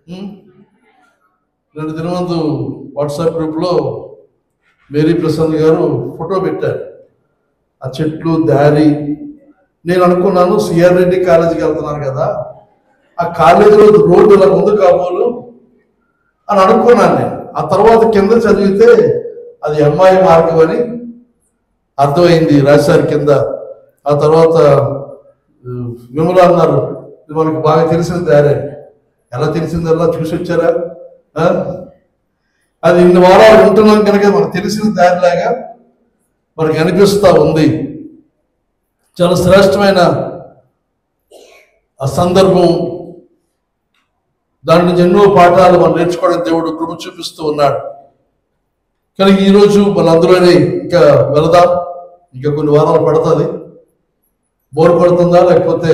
రెండు దిన ముందు వాట్సాప్ గ్రూప్లో మేరీ ప్రసాద్ గారు ఫోటో పెట్టారు. ఆ చెట్లు దారి. నేను అనుకున్నాను సిఆర్ రెడ్డి కాలేజీకి వెళ్తున్నాను కదా, ఆ కాలేజీలో రోడ్డు ఇలా ముందు కాబోలు అని అనుకున్నాను నేను. ఆ తర్వాత కింద చదివితే అది అమ్మాయి మార్గం అని అర్థమైంది, రాశారు కింద. ఆ తర్వాత విమల అన్నారు ఇది మనకు బాగా తెలిసిన దారే. ఎలా తెలిసిందల్లా చూసి వచ్చారా? అది ఇన్ని వారాలు ఉంటున్నాం కనుక మనకు తెలిసిన దారిలాగా మనకు అనిపిస్తూ ఉంది. చాలా శ్రేష్టమైన ఆ సందర్భం. దాని నుంచి ఎన్నో పాఠాలు మనం నేర్చుకోవడానికి దేవుడు కృప చూపిస్తూ ఉన్నాడు. కానీ ఈరోజు మనందరూనే ఇంకా వెళదాం. ఇంకా కొన్ని వారాలు పడుతుంది. బోర్ పడుతుందా? లేకపోతే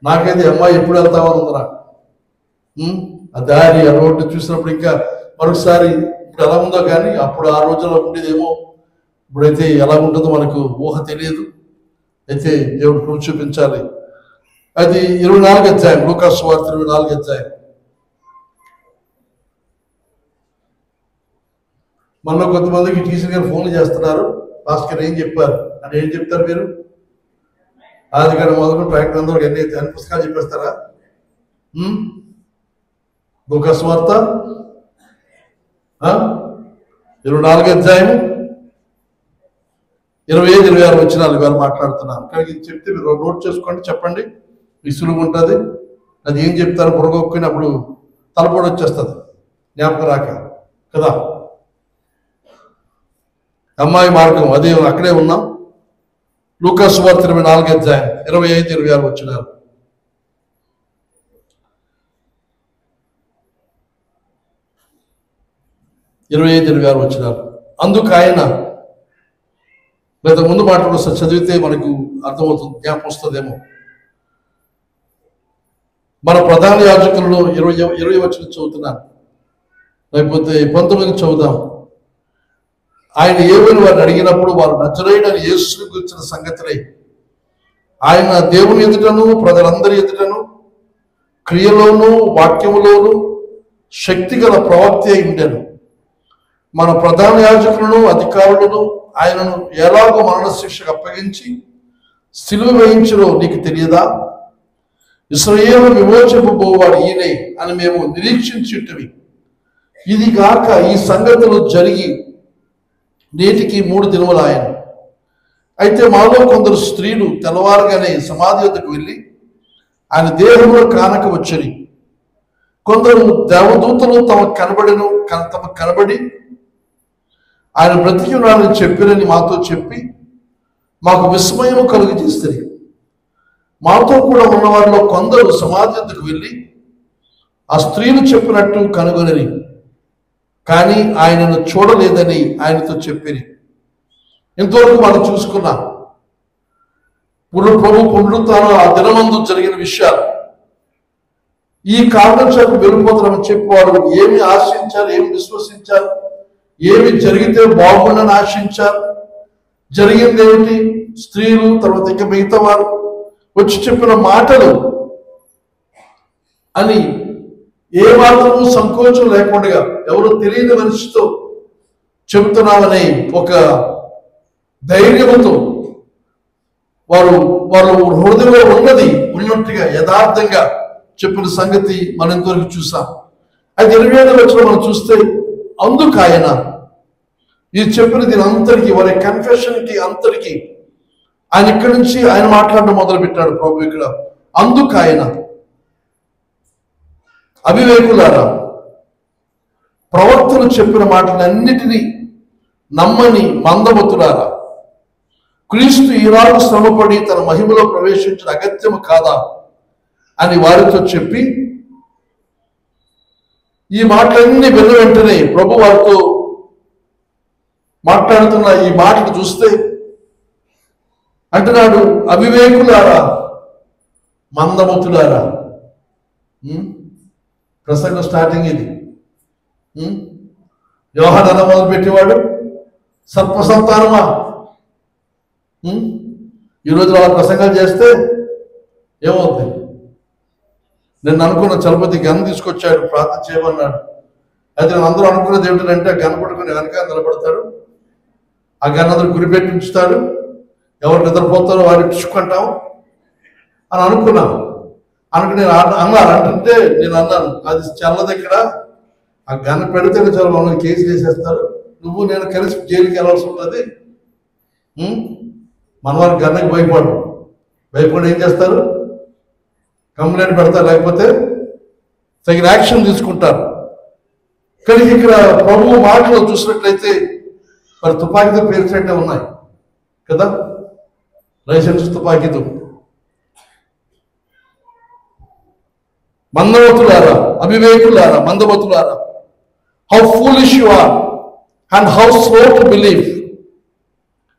నాకైతే అమ్మాయి ఎప్పుడు వెళ్తామని ఉందిరా. ఆ దారి ఆ రోడ్డు చూసినప్పుడు ఇంకా మరొకసారి ఇప్పుడు ఎలా ఉందో కానీ అప్పుడు ఆ రోజుల్లో ఉండేదేమో, ఇప్పుడైతే ఎలా ఉంటుందో మనకు ఊహ తెలియదు. అయితే దేవుడు కృప చూపించాలి. అది 24 అధ్యాయం, లూకాసు సువార్త 24 అధ్యాయం. మనలో కొంతమందికి టీచర్ గారు ఫోన్లు చేస్తున్నారు, భాస్కర్ ఏం చెప్పారు అని. ఏం చెప్తారు మీరు? ఆదికాండం మొదలు ప్రయత్నం అన్ని పుస్తకాలు చెప్పేస్తారా? లూకాసు వార్త 24 అధ్యాయం 25-26 వచనాలు ఇవాళ మాట్లాడుతున్నాను. కానీ చెప్తే మీరు నోట్ చేసుకోండి, చెప్పండి, మీకు సులువు ఉంటుంది. అది ఏం చెప్తారు పొరగొక్కుని అప్పుడు తలపొడి వచ్చేస్తుంది, జ్ఞాపకం రాక కదా. అమ్మాయి మార్గం అదే, అక్కడే ఉన్నాం. లూకాసు వార్త 24 అధ్యాయం 25-26 వచనాలు. అందుకు ఆయన, లేదా ముందు మాటలు చదివితే మనకు అర్థమవుతుంది, జ్ఞాపకం వస్తుందేమో. మన ప్రధాన యాజకులలో 20 వచనం చదువుతున్నాను, లేకపోతే 19 చదువుదాం. ఆయన ఏమని వారిని అడిగినప్పుడు వారు నజరేయుడైన యేసును గురించిన సంగతిని ఆయన దేవుని ఎదుటను ప్రజలందరి ఎదుటను క్రియలోను వాక్యములోను శక్తిగల ప్రవక్త అయి ఉండెను. మన ప్రధాన యాజకులను అధికారులను ఆయనను ఎలాగో మరణ శిక్షకు అప్పగించి సిలువ వేయించరో నీకు తెలియదా? ఇశ్రాయేలు విమోచింపబోవాడు ఈయనే అని మేము నిరీక్షించుటవి. ఇది గాక ఈ సంగతులు జరిగి నేటికి 3 దినములు ఆయన. అయితే మాలో కొందరు స్త్రీలు తెల్లవారుగానే సమాధి వద్దకు వెళ్ళి ఆయన దేహంలో కానక వచ్చరి. కొందరు దేవదూతలు తమకు కనబడి ఆయన బ్రతికి ఉన్నాడని చెప్పిరని మాతో చెప్పి మాకు విస్మయం కలుగు చేస్తారు. మాతో కూడా ఉన్న వారిలో కొందరు సమాధి వద్దకు వెళ్ళి ఆ స్త్రీలు చెప్పినట్టు కనుగొనని, కానీ ఆయనను చూడలేదని ఆయనతో చెప్పిరి. ఇంతవరకు మనం చూసుకున్నాం ప్రభు పునరుత్థానం ఆ దినమందు జరిగిన విషయాలు. ఈ కారణం చేత వెళ్ళిపోతారని చెప్పేవారు ఏమి ఆశించారు, ఏమి విశ్వసించారు, ఏమి జరిగితే బాగుండని ఆశించారు. జరిగింది ఏమిటి? స్త్రీలు, తర్వాత ఇంకా మిగతా వారు వచ్చి చెప్పిన మాటలు అని ఏ మాత్రము సంకోచం లేకుండా ఎవరు తెలియని మనిషితో చెబుతున్నామని ఒక ధైర్యంతో వారు హృదయంలో ఉన్నది ఉన్నట్టుగా యథార్థంగా చెప్పిన సంగతి మనం ఇంతవరకు చూసాం. అయితే 27వ వచనం మనం చూస్తే అందుకు ఆయన ఈ చెప్పిన దీని అంతరికి వారి కన్ఫెషన్కి అంతరికి ఆయన ఇక్కడి నుంచి ఆయన మాట్లాడడం మొదలు పెట్టాడు ప్రభు. ఇక్కడ అందుకు ఆయన, అవివేకులారా, ప్రవక్తలు చెప్పిన మాటలన్నిటినీ నమ్మని మందమతులారా, క్రీస్తు ఈనాడు శ్రమపడి తన మహిమలో ప్రవేశించిన అగత్యము కాదా అని వారితో చెప్పి, ఈ మాటలన్నీ విన్న వెంటనే ప్రభు వారితో మాట్లాడుతున్న ఈ మాటలు చూస్తే అంటున్నాడు, అవివేకులారా, మందమతులారా. ప్రసంగం స్టార్టింగ్ ఇది. యోహాను మొదలు పెట్టేవాడు, సర్పసంతానమా. ఈరోజు వాళ్ళ ప్రసంగాలు చేస్తే ఏమవుతాయి? నేను అనుకున్న చలపతి గన్ తీసుకొచ్చాడు, ప్రార్థన చేయమన్నాడు. అయితే నేను అందరూ అనుకున్నది ఏమిటంటే ఆ గన్ పట్టుకుని వెనక నిలబడతాడు, ఆ గన్ అందరూ గురిపెట్టి ఉంచుతాడు, ఎవరు నిద్రపోతారో వారిని పిచ్చుకుంటాం అని అనుకున్నాను. నేను అన్నారు అంటుంటే నేను అన్నాను, అది చల్లదు ఇక్కడ, ఆ గన్ పెడితే చాలా మమ్మల్ని కేసు చేసేస్తారు, నువ్వు నేను కలిసి జైలుకి వెళ్ళాల్సి ఉంటుంది. మన వారికి గన్నకి భయపడి ఏం చేస్తారు, కంప్లైంట్ పెడతారు, లేకపోతే తగిన యాక్షన్ తీసుకుంటారు. కానీ ఇక్కడ ప్రభువు మాటలో చూసినట్లయితే మరి తుపాకీతో పేర్చినట్టే ఉన్నాయి కదా, లైసెన్స్ తుపాకీతో. మందమతులారా, అవివేకులారా, మందమతులారా, how foolish you are and how slow to believe.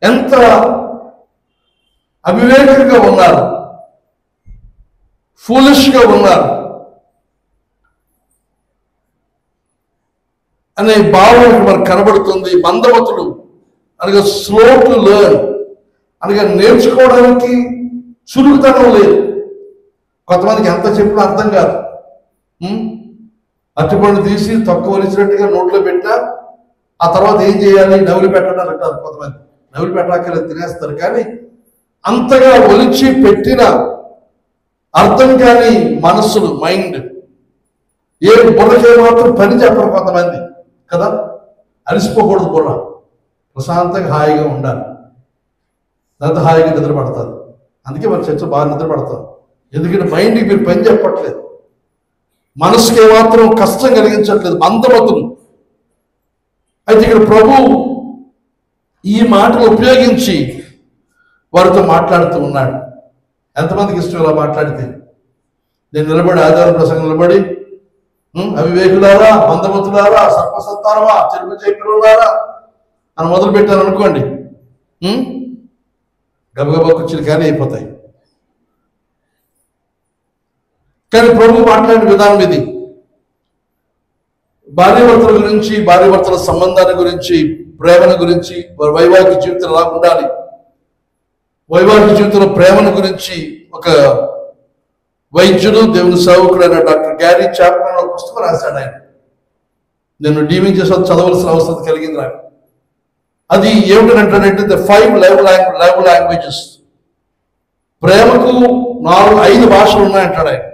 ఎంత అవివేకంగా ఉన్నారు, ఫూలిష్గా ఉన్నారు అనే భావన మనకు కనబడుతుంది. మందమతులు అనగా స్లో టు లెర్న్, అనగా నేర్చుకోవడానికి చురుకుతనం లేదు. కొంతమందికి ఎంత చెప్పినా అర్థం కాదు. అరటిపండు తీసి తక్కువ వలిచినట్టుగా నోట్లో పెట్టా, ఆ తర్వాత ఏం చేయాలి, నవ్వులు పెట్టడం అంటారు కొంతమంది. నవ్వులు పెట్టాక తినేస్తారు, కానీ అంతగా ఒలిచి పెట్టిన అర్థం కాని మనస్సులు, మైండ్, ఏ బుర్రకే మాత్రం పని చెప్పరు కొంతమంది కదా. అలసిపోకూడదు బుర్ర, ప్రశాంతంగా హాయిగా ఉండాలి, దాంతో హాయిగా నిద్ర పడతారు. అందుకే మన చర్చ బాగా నిద్ర పడతారు, ఎందుకంటే మైండ్కి మీరు పని చెప్పట్లేదు, మనసుకి ఏమాత్రం కష్టం కలిగించట్లేదు, మందమతులు. అయితే ఇక్కడ ప్రభు ఈ మాటలు ఉపయోగించి వారితో మాట్లాడుతూ ఉన్నాడు. ఎంతమందికి ఇష్టం ఇలా మాట్లాడితే? నేను నిలబడి ఆదివారం ప్రసంగం నిలబడి అవివేకులారా, మందమతులారా, సర్పసంతానమా, చెరుపు చేపిలారా అని మొదలు పెట్టాను అనుకోండి, గబగబా కూర్చుని కానీ అయిపోతాయి. కానీ ప్రభు మాట్లాడిన విధానం ఇది. భార్యాభర్తల గురించి, భార్యాభర్తల సంబంధాల గురించి, ప్రేమల గురించి, వైవాహిక జీవితం ఎలా ఉండాలి, వైవాహిక జీవితంలో ప్రేమల గురించి ఒక వైద్యుడు, దేవుని సేవకుడైన డాక్టర్ గ్యారీ చాప్మన్ ఒక పుస్తకం రాశాడు. ఆయన నేను డీమింగ్ చేసే చదవలసిన అవసరం కలిగింది నాకు. అది ఏమిటంటే ద 5 లవ్ లాంగ్వేజెస్. ప్రేమకు 5 భాషలు ఉన్నాయంటాడు ఆయన.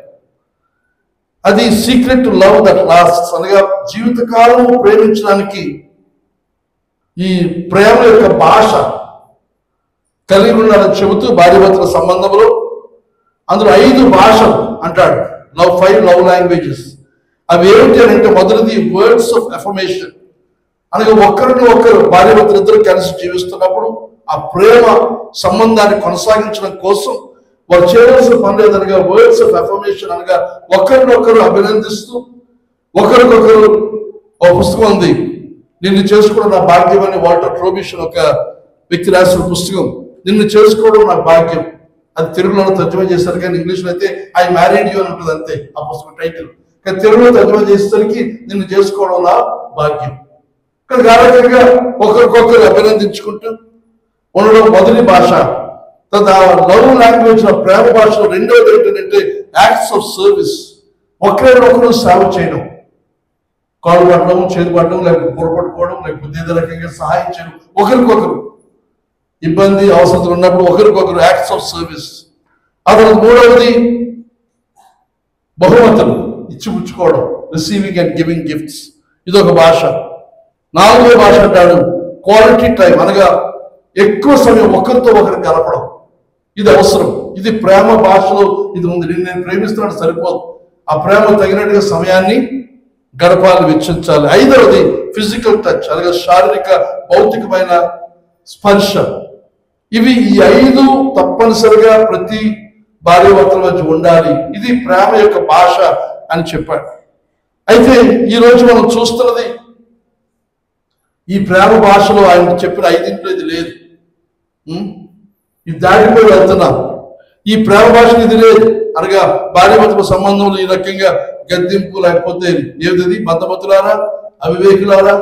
అది secret to love that lasts, అనగా జీవితకాలం ప్రేమించడానికి ఈ ప్రేమ యొక్క భాష కలిగి ఉండాలని చెబుతూ భార్యాభర్తల సంబంధంలో అందులో 5 భాషలు అంటాడు. 5 లవ్ లాంగ్వేజెస్. అవి ఏమిటి అంటే, మొదటిది వర్డ్స్ ఆఫ్ అఫర్మేషన్, అనగా ఒకరిని ఒకరు భార్యాభర్తలు ఇద్దరు కలిసి జీవిస్తున్నప్పుడు ఆ ప్రేమ సంబంధాన్ని కొనసాగించడం కోసం వారు చేయవలసిన పని లేదనగా వర్డ్స్ ఆఫ్ అఫర్మేషన్, అనగా ఒకరినొకరు అభినందిస్తూ ఒకరికొకరు. ఒక పుస్తకం ఉంది, నిన్ను చేసుకోవడం నా భాగ్యం అని వాల్టర్ ట్రోబిషన్ ఒక వ్యక్తి రాసిన పుస్తకం. నిన్ను చేసుకోవడం నా భాగ్యం, అది తెలుగులో తర్జుమా చేశారు, కానీ ఇంగ్లీష్లో అయితే ఐ మ్యారీడ్ యూ అని ఉంటుంది అంతే ఆ పుస్తకం టైటిల్. కానీ తెలుగులో తర్జుమా చేసేసరికి నిన్ను చేసుకోవడం నా భాగ్యం. కానీ కారకంగా ఒకరికొకరు అభినందించుకుంటూ ఉండడం మొదటి భాష. లవ్ లాంగ్వేజ్, ప్రేమ భాషలో రెండోది ఏంటంటే యాక్ట్స్ ఆఫ్ సర్వీస్. ఒకరినొకరు సేవ చేయడం, కాలు పట్టడం, చేతి పట్టడం, లేకపోతే పొరపట్టుకోవడం, లేకపోతే ఏదో రకంగా సహాయం చేయడం, ఒకరికొకరు ఇబ్బంది అవసరం ఉన్నప్పుడు ఒకరికొకరు యాక్ట్స్ ఆఫ్ సర్వీస్. అతను మూడవది బహుమతులు ఇచ్చిపుచ్చుకోవడం, రిసీవింగ్ అండ్ గివింగ్ గిఫ్ట్స్, ఇదొక భాష. 4వ భాష అంటాడు క్వాలిటీ టైం, అనగా ఎక్కువ సమయం ఒకరితో ఒకరు గడపడం. ఇది అవసరం, ఇది ప్రేమ భాషలో ఇది ఉంది. నేను ప్రేమిస్తున్నాను సరిపోదు, ఆ ప్రేమ తగినట్టుగా సమయాన్ని గడపాలి, వెచ్చించాలి. 5వది ఫిజికల్ టచ్, అనగా శారీరక భౌతికమైన స్పర్శ. ఈ 5 తప్పనిసరిగా ప్రతి భార్యాభర్తల మధ్య ఉండాలి. ఇది ప్రేమ యొక్క భాష అని చెప్పాడు. అయితే ఈరోజు మనం చూస్తున్నది ఈ ప్రేమ భాషలో ఆయన చెప్పిన 5 ఇది లేదు. ఇది దాటిపోయి వెళ్తున్నాం. ఈ ప్రేమ భాషలో ఇది లేదు, అనగా భార్యాభర్తల సంబంధంలో ఈ రకంగా గద్దింపు, లేకపోతే ఏది మందమతులారా, అవివేకులారా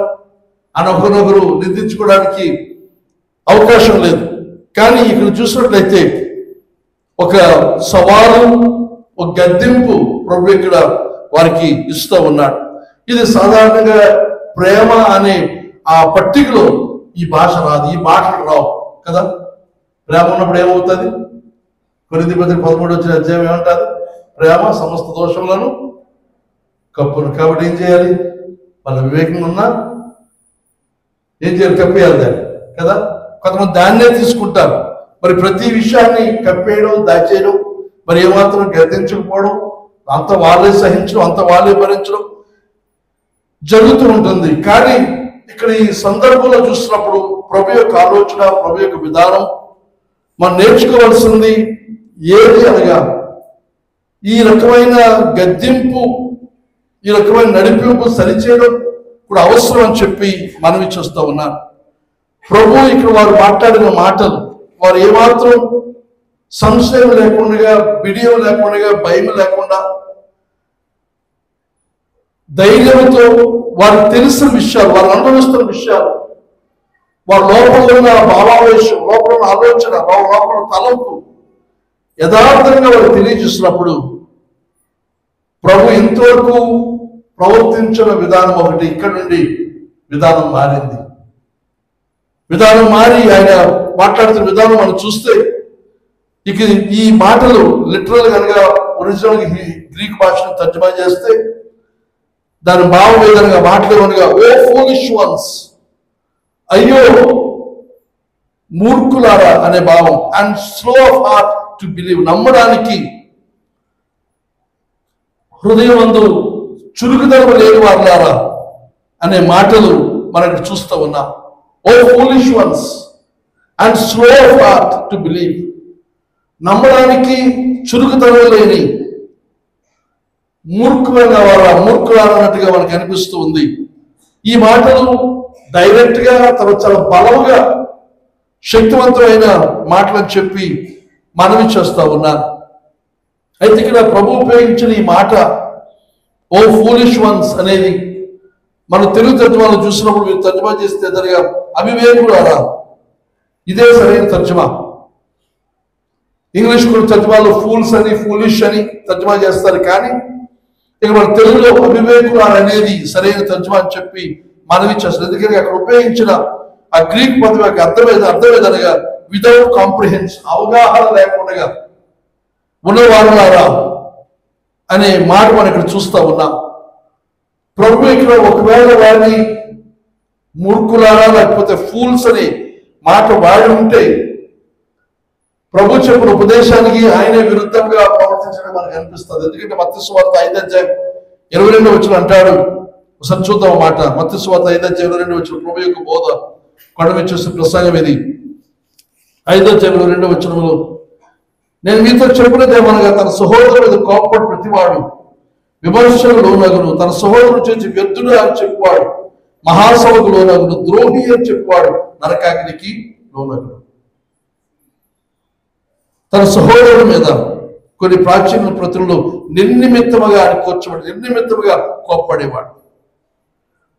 అని ఒకరినొకరు నిందించుకోవడానికి అవకాశం లేదు. కానీ ఇక్కడ చూసినట్లయితే ఒక సవాలు, ఒక గద్దింపు ప్రభు ఇక్కడ వారికి ఇస్తూ ఉన్నాడు. ఇది సాధారణంగా ప్రేమ అనే ఆ పట్టికలో ఈ భాష రాదు, ఈ మాటలు రావు కదా. ప్రేమ ఉన్నప్పుడు ఏమవుతుంది? కొరింథీ పత్రిక 13వ అధ్యాయం ఏమంటారు? ప్రేమ సమస్త దోషములను కప్పును. కాబట్టి ఏం చేయాలి? వాళ్ళ వివేకంగా ఉన్నా ఏం చేయాలి? కప్పేయాలి దాన్ని కదా. కొంతమంది దాన్నే తీసుకుంటారు. మరి ప్రతి విషయాన్ని కప్పేయడం, దాచేయడం, మరి ఏమాత్రం గద్దించకపోవడం, అంత వాళ్ళే సహించడం, అంత వాళ్ళే భరించడం జరుగుతూ ఉంటుంది. కానీ ఇక్కడ ఈ సందర్భంలో చూసినప్పుడు ప్రభు యొక్క ఆలోచన, ప్రభు యొక్క విధానం మనం నేర్చుకోవాల్సింది ఏది అనగా ఈ రకమైన గద్దింపు, ఈ రకమైన నడిపింపు సరిచేయడం కూడా అవసరం అని చెప్పి మనవి చేస్తూ ఉన్నారు. ప్రభు ఇక్కడ వారు మాట్లాడిన మాటలు వారు ఏమాత్రం సంశయం లేకుండా, బిడియం లేకుండా, భయం లేకుండా ధైర్యంతో వారికి తెలిసిన విషయాలు, వారు అనుభవిస్తున్న విషయాలు, వారి లోపల ఉన్న భావావేశం, లోపల ఉన్న ఆలోచన, లోపల తలంపు యథార్థంగా వారు తెలియజేసినప్పుడు ప్రభు ఇంతవరకు ప్రవర్తించిన విధానం ఒకటి ఇక్కడ నుండి విధానం మారింది. విధానం మారి ఆయన మాట్లాడుతున్న విధానం మనం చూస్తే ఇక ఈ మాటలు లిటరల్ కనుక ఒరిజినల్ గ్రీక్ భాషను తర్జుమా చేస్తే దాని భావం ఏదనగా మాట్లాడనగా ఓ ఫూలిష్ వన్స్, అయ్యో మూర్ఖులారా అనే భావం. And slow of heart to believe, నమ్మడానికి హృదయమందు చురుకుదనం లేని వారులారా అనే మాటలు మనకు చూస్తూ ఉన్నాం. O foolish ones and slow of heart to believe, నమ్మడానికి చురుకుదనం లేని మూర్ఖులైన వారా, మూర్ఖులారా అన్నట్టుగా మనకు అనిపిస్తూ ఉంది. ఈ మాటలు డైరెక్ట్ గా చాలా బలముగా శక్తివంతమైన మాటలని చెప్పి మనవి చేస్తా ఉన్నారు. అయితే ఇక్కడ ప్రభు ఉపయోగించిన ఈ మాట ఓ ఫూలిష్ వన్స్ అనేది మనం తెలుగు తర్జుమాలో చూసినప్పుడు మీరు తర్జుమా చేస్తే జరిగా అవివేకులారా, ఇదే సరైన తర్జుమా. ఇంగ్లీష్ కూడా తర్జుమాలో ఫూల్స్ అని, ఫూలిష్ అని తర్జుమా చేస్తారు. కానీ ఇక మన తెలుగులో అవివేకులారా అనేది సరైన తర్జుమా అని చెప్పి మనవి చేస్తారు. ఎందుకంటే అక్కడ ఉపయోగించిన ఆ గ్రీక్ పదం యొక్క అర్థమేదనగా వితౌట్ కాంప్రిహెన్షన్, అవగాహన లేకుండా ఉన్నవారులారా అనే మాట మనం ఇక్కడ చూస్తా ఉన్నాం. ప్రభు ఇక్కడ ఒకవేళ వారిని మూర్ఖులారా లేకపోతే ఫూల్స్ అనే మాట వాడి ఉంటే ప్రభు చెప్పిన ఉపదేశానికి ఆయన విరుద్ధంగా ప్రవర్తించడం మనకు అనిపిస్తుంది. ఎందుకంటే మత్తయి సువార్త 5:22 అంటాడు. ఒకసారి చూద్దాం మాట. మత్తయి సువార్త 5:22 ప్రభు యొక్క బోధ కొండ మీద చేసే ప్రసంగం ఇది. 5:22 నేను మీతో చెప్పినదేమనగా తన సహోదరుడు మీద కోపపడి ప్రతివాడు విమర్శలు లోనగును, తన సహోదరుడు చేసి వ్యర్థుడు అని చెప్పువాడు మహాసభకు లోనగును, ద్రోహి అని చెప్పువాడు నరకాగ్నికి లోనగును. తన సహోదరుడి మీద కొన్ని ప్రాచీన ప్రతుల్లో నిర్నిమిత్తముగా అని కూర్చోబడి నిర్నిమిత్తముగా కోప్పడేవాడు.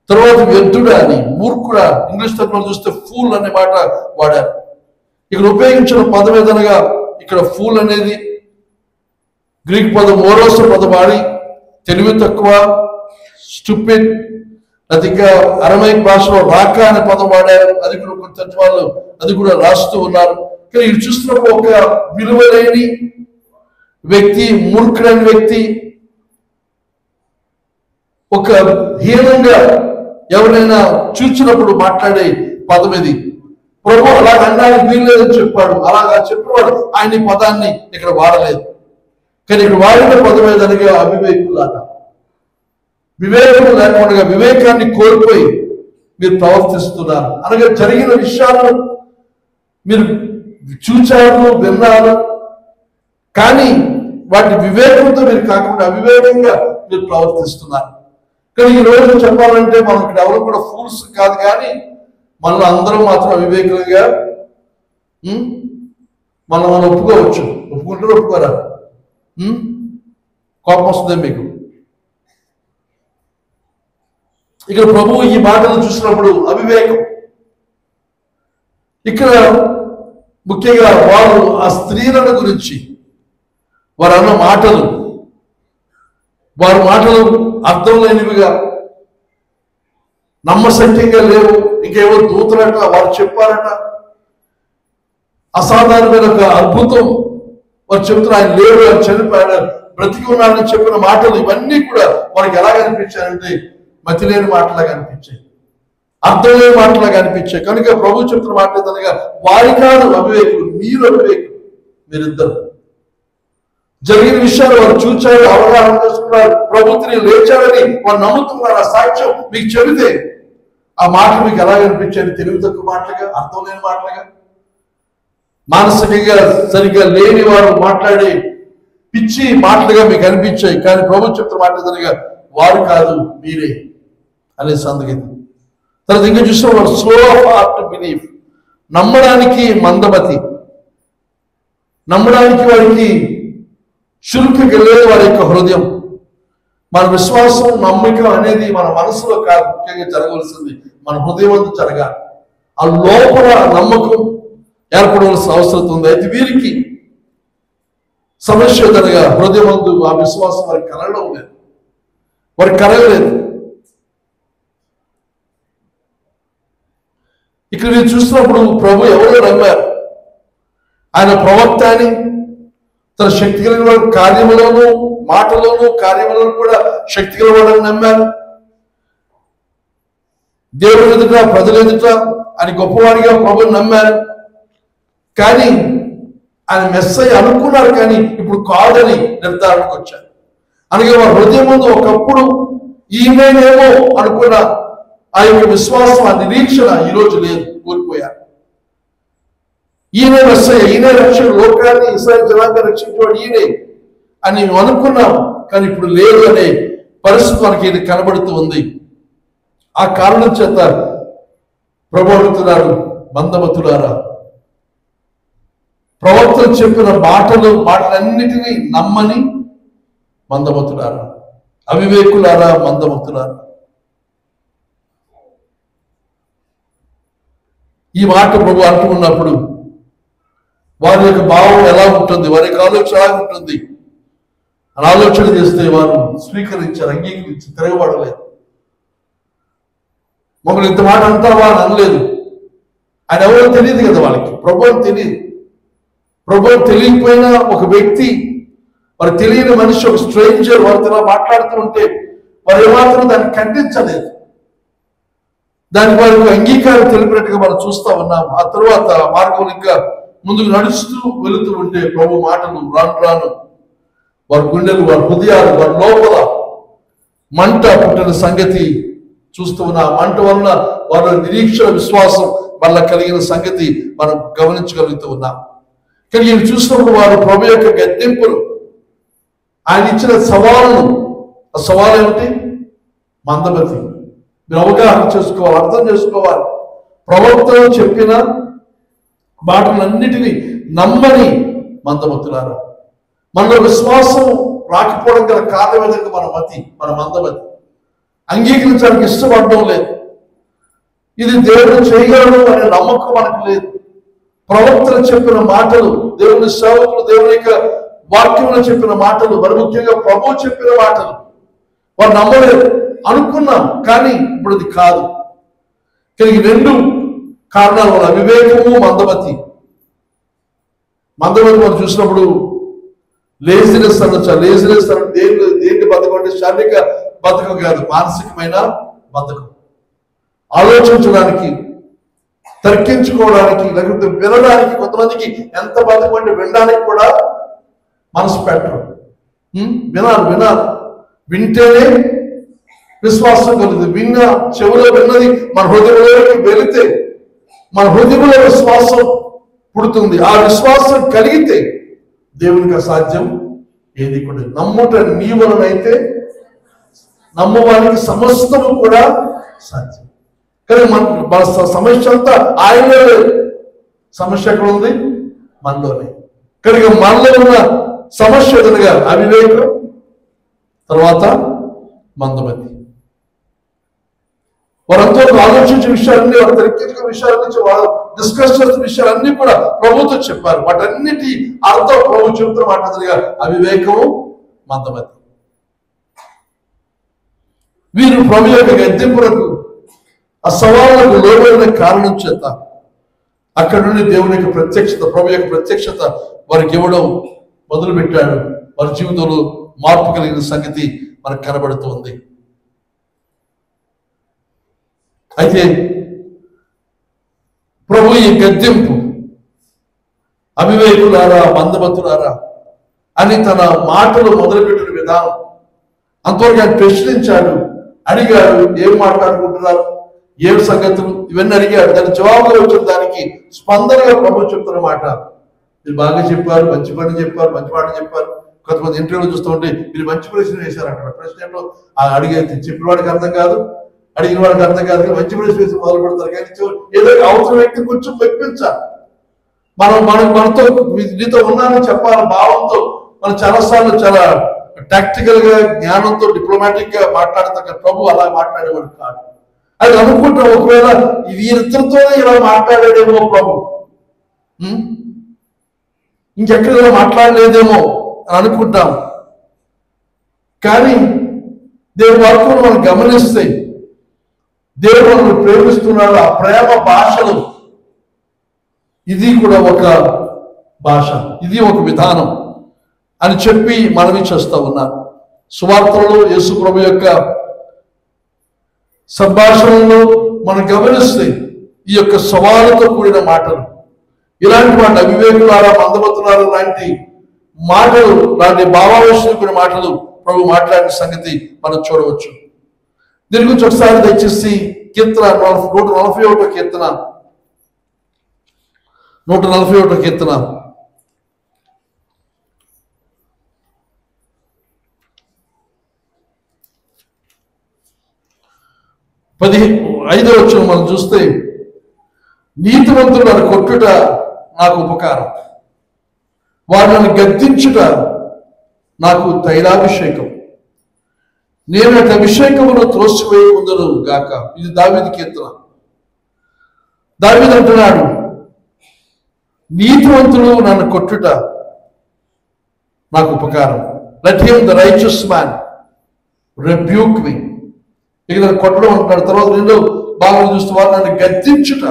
తర్వాత వ్యర్థుడా అని, మూర్ఖుడా, ఇంగ్లీష్ తరపున చూస్తే ఫూల్ అనే మాట వాడారు. ఇక్కడ ఉపయోగించిన పదం ఏదనగా ఇక్కడ ఫూల్ అనేది గ్రీక్ పదం మోరోస్ పదం వాడి తెలివి తక్కువ, స్టూపిడ్, అది ఇంకా అరమైక్ భాషలో రాక అనే పదం వాడారు. అది కూడా కొన్ని తర్జుమాలు అది కూడా రాస్తూ ఉన్నారు. కానీ ఇది చూస్తున్నప్పుడు ఒక విలువలేని వ్యక్తి, మూర్ఖుడైన వ్యక్తి, ఒక హీనంగా ఎవరైనా చూచినప్పుడు మాట్లాడే పదం ఇది. ప్రభు అలా అనడానికి వీల్లేదని చెప్పాడు. అలాగా చెప్పేవాడు ఆయన ఈ పదాన్ని ఇక్కడ వాడలేదు. కానీ ఇక్కడ వాడిన పదం ఏదనగా అవివేకులాగా, వివేకం లేకుండా వివేకాన్ని కోల్పోయి మీరు ప్రవర్తిస్తున్నారు అనగా జరిగిన విషయాలను మీరు చూచారు, విన్నారు, కానీ వాటి వివేకంతో మీరు కాకుండా అవివేకంగా మీరు ప్రవర్తిస్తున్నారు. కానీ ఈ రోజు చెప్పాలంటే మనం ఇక్కడ ఎవరు కూడా ఫూల్స్ కాదు, కానీ మనలో అందరం మాత్రం అవివేకంగా మనం ఒప్పుకోవచ్చు. ఒప్పుకుంటారు, ఒప్పుకోరా? కోపం వస్తుంది మీకు. ఇక్కడ ప్రభువు ఈ మాటలు చూసినప్పుడు అవివేకం, ఇక్కడ ముఖ్యంగా వారు ఆ స్త్రీలను గురించి వారు అన్న మాటలు వారి మాటలు అర్థం లేనివిగా, నమ్మశక్యంగా లేవు. ఇంకేవో దూతలట, వారు చెప్పారట, అసాధారణమైన ఒక అద్భుతం వారు చెప్తున్నారు. ఆయన లేడు, ఆయన చనిపోయాడు, బ్రతికి ఉన్నాడని చెప్పిన మాటలు ఇవన్నీ కూడా వారికి ఎలాగ అనిపించాయంటే మతిలేని మాటలాగా అనిపించాయి, అర్థం లేని మాటలాగా అనిపించాయి. కనుక ప్రభు చెప్తున్న మాట ఏదనగా, వారి కాదు అవివేకులు, మీరు అవివేకులు. మీరిద్దరు జరిగిన విషయాలు వారు చూచారు, అవగాహన చేసుకున్నారు, ప్రభుత్వం లేచాడని వారు నమ్ముతున్నారు. ఆ సాక్ష్యం మీకు చెబితే ఆ మాటలు మీకు ఎలాగ అనిపించాయి? తెలివి తక్కువ మాటలుగా, అర్థం లేని మాటలుగా, మానసికంగా సరిగ్గా లేని వారు మాట్లాడే పిచ్చి మాటలుగా మీకు అనిపించాయి. కానీ ప్రభు చెప్తున్న మాట ఏదనగా, వారు కాదు మీరే అనే సంగతి. తర్వాత ఇంకా చూసిన వారు slow of heart to believe, నమ్మడానికి మందమతి, నమ్మడానికి వారికి చురుకుగా లేదు వారి యొక్క హృదయం. మన విశ్వాసం, నమ్మకం అనేది మన మనసులో కాదు ముఖ్యంగా జరగవలసింది, మన హృదయం అంతా జరగాలి. ఆ లోపల నమ్మకం ఏర్పడవలసిన అవసరం ఉంది. అయితే వీరికి సమస్య ఏదనగా హృదయం అందు ఆ విశ్వాసం వారికి కలగడం లేదు, వారికి కలగలేదు. ఇక్కడ మీరు చూసినప్పుడు ప్రభు ఎవరో నమ్మారు. ఆయన ప్రవక్త అని, తన శక్తి కలిగిన కార్యములోను, మాటలోను, కార్యములను కూడా శక్తి కలిగిన నమ్మారు. దేవుని ఎదుట, ప్రజల ఎదుట ఆయన గొప్పవాడిగా ప్రభుని నమ్మారు. కానీ ఆయన మెస్సయ్య అనుకున్నారు, కానీ ఇప్పుడు కాదని నిర్ధారణకు వచ్చారు. అనగా వారి హృదయం ముందు ఒకప్పుడు ఈమెనేమో అనుకున్న ఆ యొక్క విశ్వాసం, ఆ నిరీక్షణ ఈరోజు లేదు, కోల్పోయారు. ఈయనే మెస్సయ్య, ఈయనే రక్షణ, లోకాన్ని ఇశ్రాయేలు జనాంగాన్ని రక్షించేవాడు ఈయనే అని అనుకున్నాం, కానీ ఇప్పుడు లేదు అనే పరిస్థితి మనకి ఇది కనబడుతూ ఉంది. ఆ కారణం చేత ప్రభు అడుగుతున్నారు, మందమతులారా, ప్రవక్తలు చెప్పిన మాటలన్నిటినీ నమ్మని మందమతులారా, అవివేకులారా, మందమతులారా. ఈ మాట ప్రభు అంటున్నప్పుడు వారి యొక్క భావం ఎలా ఉంటుంది, వారి యొక్క ఆలోచన ఎలా ఉంటుంది అని ఆలోచన చేస్తే వారు స్వీకరించారు, అంగీకరించి తిరగబడలేదు. మమ్మల్ని ఇంత మాట అంటావా అని అనలేదు. ఆయన ఎవరో తెలియదు కదా వాళ్ళకి, ప్రభు అని తెలియదు. ప్రభు తెలియకపోయినా ఒక వ్యక్తి, వారు తెలియని మనిషి, ఒక స్ట్రేంజర్ వారితో ఇలా మాట్లాడుతూ ఉంటే వారు ఏమాత్రం దాన్ని ఖండించలేదు. దానికి వారికి అంగీకారం తెలిపినట్టుగా మనం చూస్తా ఉన్నాం. ఆ తరువాత మార్గం ఇంకా ముందుకు నడుస్తూ వెళుతూ ఉంటే ప్రభు మాటలు రాను రాను వారి గుండెలు, వారి హృదయాలు, వారి లోపల మంట పుట్టిన సంగతి చూస్తూ ఉన్న ఆ మంట వలన వారి నిరీక్షణ, విశ్వాసం వల్ల కలిగిన సంగతి మనం గమనించగలుగుతూ ఉన్నాం. కానీ ఇవి చూసినప్పుడు వారు ప్రభు యొక్క గద్దెంపులు, ఆయన ఇచ్చిన సవాళ్ళను, ఆ సవాలు ఏమిటి? మందమతి. మీరు అవగాహన చేసుకోవాలి, అర్థం చేసుకోవాలి. ప్రవక్తలు చెప్పిన మాటలన్నిటినీ నమ్మని మందమతులారా. మనలో విశ్వాసం రాకపోవడం గల కారణం ఏదంటే మన మందమతి. అంగీకరించడానికి ఇష్టపడడం లేదు. ఇది దేవుడు చేయగలడు అనే నమ్మకం మనకు లేదు. ప్రవక్తలు చెప్పిన మాటలు, దేవుని సేవకులు దేవుని యొక్క వాక్యంలో చెప్పిన మాటలు, మరి ముఖ్యంగా ప్రభువు చెప్పిన మాటలు వారు నమ్మలేదు. అనుకున్నాం, కానీ ఇప్పుడు అది కాదు. కానీ ఈ రెండు కారణాల వల్ల అవివేకము, మందమతి మనం చూసినప్పుడు లేజినెస్ అనొచ్చు. లేజినెస్ అంటే దేంటి బతకం అంటే శారీరక బతకం కాదు, మానసికమైన బతకం. ఆలోచించడానికి, తర్కించుకోవడానికి, లేకపోతే వినడానికి, కొంతమందికి ఎంత బతకం అంటే వినడానికి కూడా మనసు పెట్టరు. వినాలి, వింటేనే విశ్వాసం కలుగుతుంది. చెవులో విన్నది మన హృదయంలోకి వెళితే మన హృదయంలో విశ్వాసం పుడుతుంది. ఆ విశ్వాసం కలిగితే దేవునికి అసాధ్యం ఏది కూడా. నమ్ముట నీ వలనైతే నమ్మవానికి సమస్తము కూడా సాధ్యం. కానీ మన సమస్య అంతా ఆయనలో లేదు. సమస్య ఎక్కడ ఉంది? మనలోనే. కనుక మనలో ఉన్న సమస్య ఎదురుగా అవివేకం, తర్వాత మందమతి. వారంతా ఆలోచించే విషయాలన్నీ, వారు తర్కించిన విషయాల నుంచి వారు డిస్కస్ చేసిన విషయాలన్నీ కూడా ప్రభుత్వం చెప్పారు. వాటన్నిటి అర్థం ప్రభు చెప్తున్న మాట అవివేకము, మందమతి. వీరు ప్రభు యొక్క గద్దింపులకు ఆ సవాళ్ళకు లోబడిన కారణం చేత అక్కడి నుండి దేవుని యొక్క ప్రత్యక్షత, ప్రభు యొక్క ప్రత్యక్షత వారికి ఇవ్వడం మొదలుపెట్టాడు. వారి జీవితంలో మార్పు కలిగిన సంగతి మనకు కనబడుతుంది. అయితే ప్రభు ఈ గద్దింపు అవివేకులారా, మందమతులారా అని తన మాటలు మొదలుపెట్టిన విధానం, అంతవరకు ఆయన ప్రశ్నించాడు, అడిగాడు, ఏం మాట్లాడుకుంటున్నారు, ఏం సంగతులు, ఇవన్నీ అడిగాడు. దాని జవాబుగా వచ్చిన దానికి స్పందనగా ప్రభు చెప్తున్న మాట, మీరు బాగా చెప్పారు, మంచి పని చెప్పారు, మంచి మాట చెప్పారు. కొంతమంది ఇంటర్వ్యూలు చూస్తూ ఉంటే మీరు మంచి ప్రశ్న వేశారంటారు. ప్రశ్న ఏంటో అడిగే చెప్పిన వాడికి అర్థం కాదు, అడిగిన వాడికి అర్థం కాదు, కానీ మంచి ప్రశ్న వేసి మొదలు పెడతారు. కానీ ఏదో అవసరం వ్యక్తి కొంచెం మెప్పించాలి. మనతో నీతో ఉన్నానని చెప్పాలి భావంతో మనం చాలాసార్లు చాలా టాక్టికల్ గా, జ్ఞానంతో, డిప్లొమాటిక్ గా మాట్లాడతాం. ప్రభు అలా మాట్లాడేవాడు కాదు. అది అనుకుంటాం, ఒకవేళ వీరిద్దరితోనే ఇలా మాట్లాడాడేమో ప్రభు, ఇంకెక్కడ ఇలా మాట్లాడలేదేమో అని అనుకుంటాం. కానీ దేవుని వాక్యం మనం గమనిస్తే దేవుడు మనల్ని ప్రేమిస్తున్నాడు. ఆ ప్రేమ భాషలు ఇది కూడా ఒక భాష, ఇది ఒక విధానం అని చెప్పి మనవి చేస్తూ ఉన్నారు. సువార్తలలో యేసు ప్రభు యొక్క సంభాషణలో మనం గమనిస్తే ఈ యొక్క సవాలుతో కూడిన మాటలు, ఇలాంటి వాటి అవివేకులారా, మందమతులారా లాంటి మాటలు, లాంటి భావావేశకుని మాటలు ప్రభు మాట్లాడిన సంగతి మనం చూడవచ్చు. దీని గురించి ఒకసారి దయచేసి కీర్తన 141 కీర్తన 141 కీర్తన 15వ వచనం మనం చూస్తే, నీతిమంతులు నన్ను కొట్టుట నాకు ఉపకారం, వారు నన్ను గద్దించుట నాకు తైలాభిషేకం, నేను అటు అభిషేకమును త్రోసివేయకుందును గాక. ఇది దావీదు కీర్తన. దావీదు అంటున్నాడు, నీతివంతులు నన్ను కొట్టుట నాకు ఉపకారం. Let him the righteous man rebuke me. ఇక నన్ను కొట్టడం అంటున్నాడు. తర్వాత రెండో భాగం చూస్తే, వారు నన్ను గద్దించుట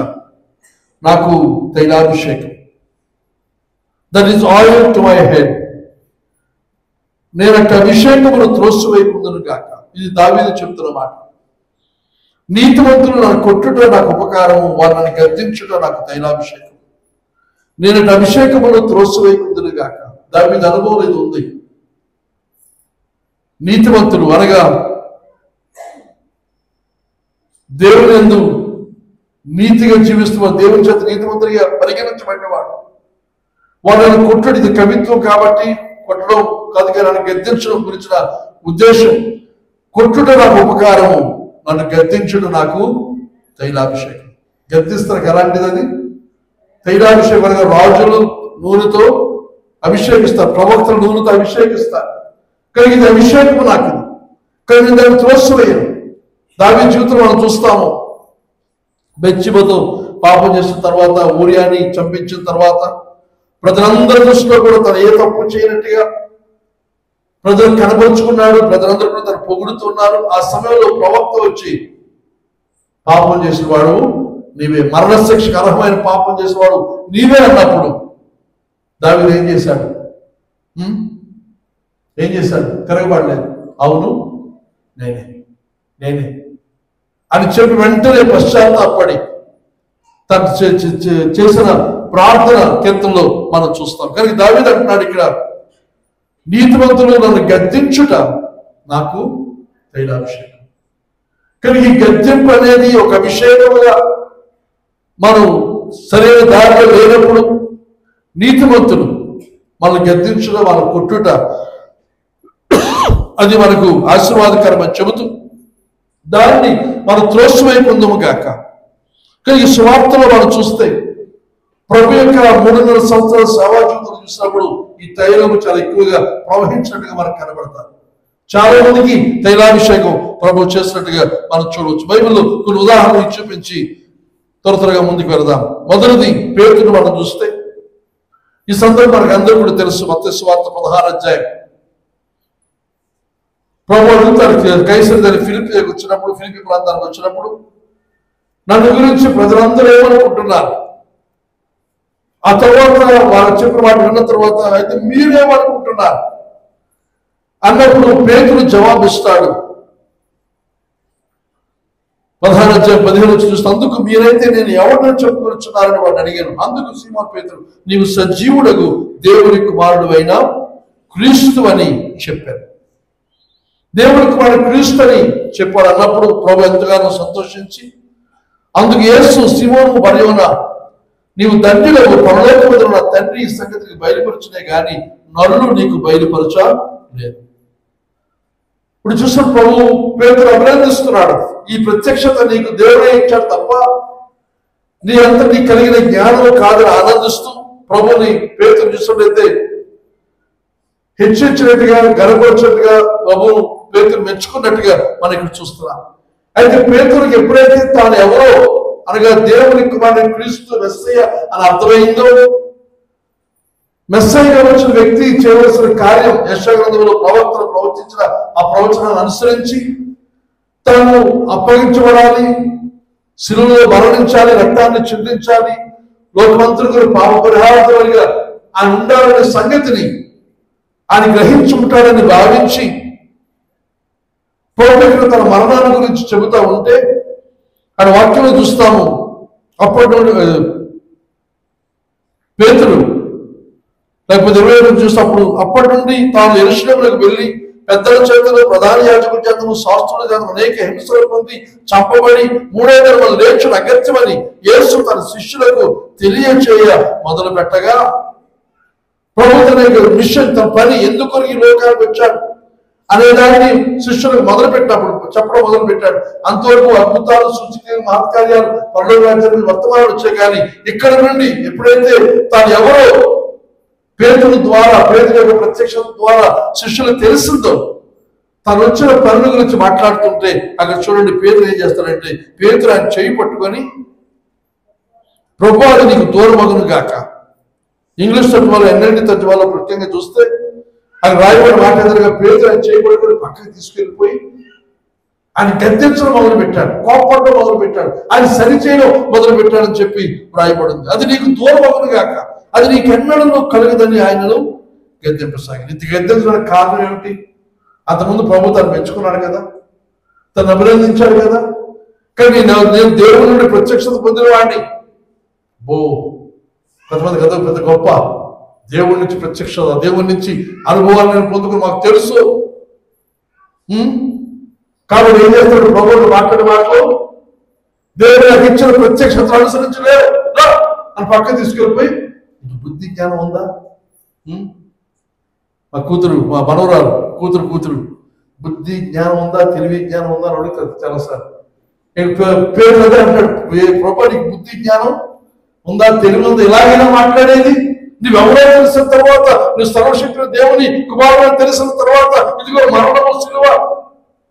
నాకు తైలాభిషేకం, that is oil to my head, నేను అటు అభిషేకమును త్రోసివేయకుందును గాక. ఇది దావీదు చెప్తున్న మాట. నీతిమంతులు నన్ను కొట్టుట నాకు ఉపకారము, వారు నన్ను గద్దించుట నాకు తైలాభిషేకం, నేను అటు అభిషేకమును త్రోసివేయకుందును గాక. దావీదు అనుభవం ఇది ఉంది. నీతిమంతులు అనగా దేవుని యందు నీతిగా జీవిస్తున్న, దేవుని చేత నీతిమంతుడిగా పరిగణించబడినవాడు. వాళ్ళని కొట్టడం ఇది కవిత్వం కాబట్టి కొట్టడం కాదు, కానీ నన్ను గద్దించడం గురించిన ఉద్దేశం. కొట్టుట నాకు ఉపకారము, నన్ను గద్దించడం నాకు తైలాభిషేకం. గద్దిస్తారు ఎలాంటిది అది? తైలాభిషేకం అనగా రాజులు నూనెతో అభిషేకిస్తారు, ప్రవక్తలు నూనెతో అభిషేకిస్తారు. కానీ ఇది అభిషేకం నాకు, కానీ నేను దాన్ని త్రోసివేయను. దావీదు జీవితం మనం చూస్తాము. బెత్షెబతో పాపం చేసిన తర్వాత, ఊరియాని చంపించిన తర్వాత, ప్రజలందరి దృష్టిలో కూడా తను ఏ తప్పు చేయనట్టుగా ప్రజలు కనబరుచుకున్నాడు. ప్రజలందరూ కూడా తను పొగుడుతున్నారు. ఆ సమయంలో ప్రవక్త వచ్చి, పాపం చేసిన వాడు నీవే, మరణశిక్షకు అర్హమైన పాపం చేసిన వాడు నీవే అన్నప్పుడు దావీదు ఏం చేశాడు? తిరగబడలేదు. అవును నేనే అని చెప్పి వెంటనే పశ్చాత్తాపడి తను చేసిన ప్రార్థన కీర్తనలో మనం చూస్తాం. కానీ దావీదు అంటున్నాడు ఇక్కడ, నీతిమంతులు నన్ను గద్దించుట నాకు తైలాభిషేకం. కానీ ఈ గద్దింపు అనేది ఒక అభిషేకముగా మనం సరైన దారిలో లేనప్పుడు నీతిమంతులు మనం గద్దించుట, మనం కొట్టుట అది మనకు ఆశీర్వాదకరమని చెబుతూ దాన్ని మనం త్రోసివేయకుందుము గాక. కానీ ఈ సువార్తలో మనం చూస్తే ప్రభు యొక్క 3.5 సంవత్సరాల సేవా జీవితం చూసినప్పుడు ఈ తైలము చాలా ఎక్కువగా ప్రవహించినట్టుగా మనకు కనబడతారు. చాలా మందికి తైలాభిషేకం ప్రభు చేసినట్టుగా మనం చూడవచ్చు. బైబిల్లో కొన్ని ఉదాహరణలు చూపించి త్వరగా ముందుకు వెళదాం. మొదటిది పేతురును మనం చూస్తే, ఈ సందర్భం మనకు అందరూ కూడా తెలుసు. మత్తయి సువార్త 16వ అధ్యాయం ప్రభు అడుగుతారు కైసరు దాని ఫిలిప్పి వచ్చినప్పుడు, ఫిలిప్పి ప్రాంతానికి వచ్చినప్పుడు, నన్ను గురించి ప్రజలందరూ ఏమనుకుంటున్నారు? ఆ తర్వాత వాళ్ళు చెప్పిన మాట విన్న తర్వాత, అయితే మీరేమనుకుంటున్నారు అన్నప్పుడు పేతురు జవాబిస్తాడు. 16 చూస్తే, అందుకు మీరైతే నేను ఎవరిని చెప్పుకొచ్చున్నారని వాడిని అడిగాను. అందుకు సీమోను పేతురు, నీవు సజీవుడగు దేవుని కుమారుడు అయిన క్రీస్తు అని చెప్పారు. దేవుని కుమారుడు క్రీస్తు అని చెప్పాడు. అన్నప్పుడు ప్రభు ఎంతగానో సంతోషించి, అందుకు యేసు సీమోను బర్యోనా, నీవు తండ్రిలో పరలోకమున ఉన్న తండ్రి ఈ సంగతికి బయలుపరచునే గాని నరులు నీకు బయలుపరచ లేదు. ఇప్పుడు చూసిన ప్రభు పేతురు అభినందిస్తున్నాడు. ఈ ప్రత్యక్షత నీకు దేవుడే ఇచ్చాడు తప్ప నీ అంత నీకు కలిగిన జ్ఞానం కాదని ఆనందిస్తూ ప్రభుని పేతురు చూసినట్లయితే హెచ్చరించినట్టుగా, గర్వపరిచినట్టుగా ప్రభు పేతురు మెచ్చుకున్నట్టుగా మనం ఇక్కడ చూస్తున్నాం. అయితే పేతురుకి ఎప్పుడైతే తాను ఎవరో అనగా దేవుని కుమారుడు క్రీస్తు మెస్సయ్య అని అర్థమైందో, మెస్సయ్యగా వచ్చిన వ్యక్తి చేయవలసిన కార్యం యెషయా గ్రంథంలో ప్రవక్తలు ప్రవచించిన ఆ ప్రవచనాన్ని అనుసరించి తాను అప్పగించబడాలి, శిలువలో మరణించాలి, రక్తాన్ని చిందించాలి, లోకమంతృకులు పాప పరిహారార్థులుగా ఆయన ఉండాలనే సంగతిని ఆయన గ్రహించుకుంటాడని భావించి ప్రభువు తన మరణాన్ని గురించి చెబుతా ఉంటే ఆయన వాక్యంలో చూస్తాము. అప్పటి నుండి పేతురు లేకపోతే 20 చూసినప్పుడు, అప్పటి నుండి తాను యెరూషలేమునకు వెళ్ళి పెద్దల చేతులు, ప్రధాన యాజకుల చేతులు, శాస్త్రుల చేతులు అనేక హింసలు పొంది చంపబడి 3వ దినమున లేచుట అగత్యమని యేసు తన శిష్యులకు తెలియచేయ మొదలు పెట్టగా, ప్రభు తన మిషన్, తన పని ఎందుకు ఈ లోకానికి వచ్చాడు అనే దాన్ని శిష్యులకు చెప్పడం మొదలు పెట్టాడు. అంతవరకు అద్భుతాలు, సూచనలు, మహత్కార్యాలు, పరలోక రాజ్యానికి వర్తమానాలు వచ్చాయి. కానీ ఇక్కడ నుండి ఎప్పుడైతే తాను ఎవరో పేతురు ద్వారా, పేతురు యొక్క ప్రత్యక్షత ద్వారా శిష్యులకు తెలిసిందో, తను వచ్చిన పనుల గురించి మాట్లాడుతుంటే అక్కడ చూడండి పేతురు ఏం చేస్తాడంటే, పేతురు ఆయన చేయి పట్టుకొని, ప్రభు అది నీకు దూరమగును గాక. ఇంగ్లీష్ తర్జుమాలో, ఎన్ఎల్డి తర్జుమాలో ప్రత్యేకంగా చూస్తే ఆయన రాయబడి మాట ఎదురుగా పేతురు ఆయన చేయి పట్టుకొని పక్కకి తీసుకెళ్ళిపోయి ఆయన గద్దించడం మొదలు పెట్టాడు, కోపడడం మొదలు పెట్టాడు, ఆయన సరిచేయడం మొదలు పెట్టాడని చెప్పి రాయబడింది. అది నీకు దూరమగును గాక, అది నీకు ఎన్నడూ కలగదని ఆయనను గద్దింపసాగింది. ఇది గద్దించడానికి కారణం ఏమిటి? అంతకుముందు ప్రభు తను మెచ్చుకున్నాడు కదా, తను అభినందించాడు కదా. కానీ నేను దేవుడి నుండి ప్రత్యక్షత పొందిన వాడిని, కొంతమంది కదా పెద్ద గొప్ప దేవుడి నుంచి ప్రత్యక్షత, దేవుడి నుంచి అనుభవాలు నేను పొందుకుని మాకు తెలుసు. కాబట్టి ఏం చేస్తాడు ప్రభువులు మాట్లాడే మాటలు, దేవుడు నాకు ఇచ్చిన ప్రత్యక్షత అనుసరించలే అని పక్కన తీసుకెళ్ళిపోయి, బుద్ధి జ్ఞానం ఉందా? మా కూతురు, మా మనవరాలు కూతురు బుద్ధి జ్ఞానం ఉందా, తెలివి జ్ఞానం ఉందా అని అడుగుతారు చాలాసార్లు. పేరు అదే అంటాడు, ప్రభు నీకు బుద్ధి జ్ఞానం ఉందా, తెలివి ఉందా, ఇలాగైనా మాట్లాడేది? నువ్వెవరో తెలిసిన తర్వాత, నువ్వు సర్వశక్తుల దేవుని కుమారుడు తెలిసిన తర్వాత ఇదిగో మరణము, సిలువ,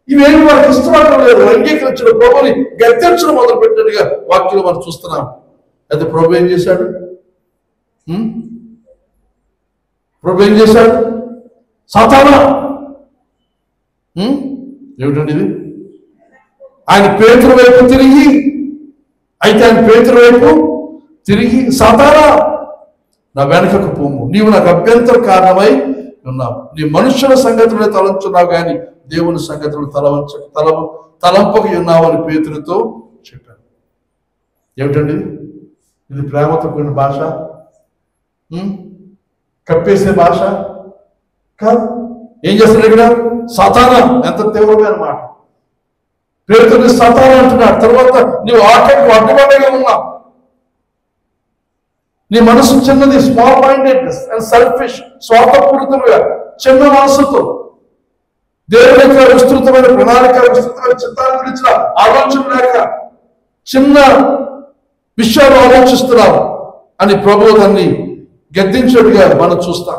ఇవేమి వాళ్ళకి ఇష్టపడడం లేదు. అంగీకరించిన ప్రభుని గద్దించడం మొదలు పెట్టినట్టుగా వాక్యం మనం చూస్తున్నాం. అయితే ప్రభు ఏం చేశాడు? సాతానా ఏమిటండి ఇది? ఆయన పేతురు వైపు తిరిగి సాతానా నా వెనకకు పోము, నీవు నాకు అభ్యంతర కారణమై ఉన్నావు, నీ మనుషుల సంగతులే తలంచున్నావు కానీ దేవుని సంగతులు తలంపకి ఉన్నావు అని పేతురుతో చెప్పాను. ఏమిటండి ఇది? ప్రేమతో కూడిన భాష, కప్పేసే భాష కాదు. ఏం చేస్తున్నాడు ఇక్కడ? సాతానా, ఎంత తీవ్రమైన మాట. పేతురుని సాతానా అంటున్నాడు. తర్వాత నీవు ఆటకు అడ్డుబండగా ఉన్నావు, నీ మనసు చిన్నది, స్మాల్ మైండెడ్నెస్ అండ్ సెల్ఫిష్, స్వార్థపూరితముగా చిన్న మనసుతో దేవుని యొక్క విస్తృతమైన ప్రణాళిక, విస్తృతమైన చిత్తాన్ని గురించిన ఆలోచన లేక చిన్న విషయాలు ఆలోచిస్తున్నావు అని ప్రభువు దాన్ని గద్దించేట్టుగా మనం చూస్తాం.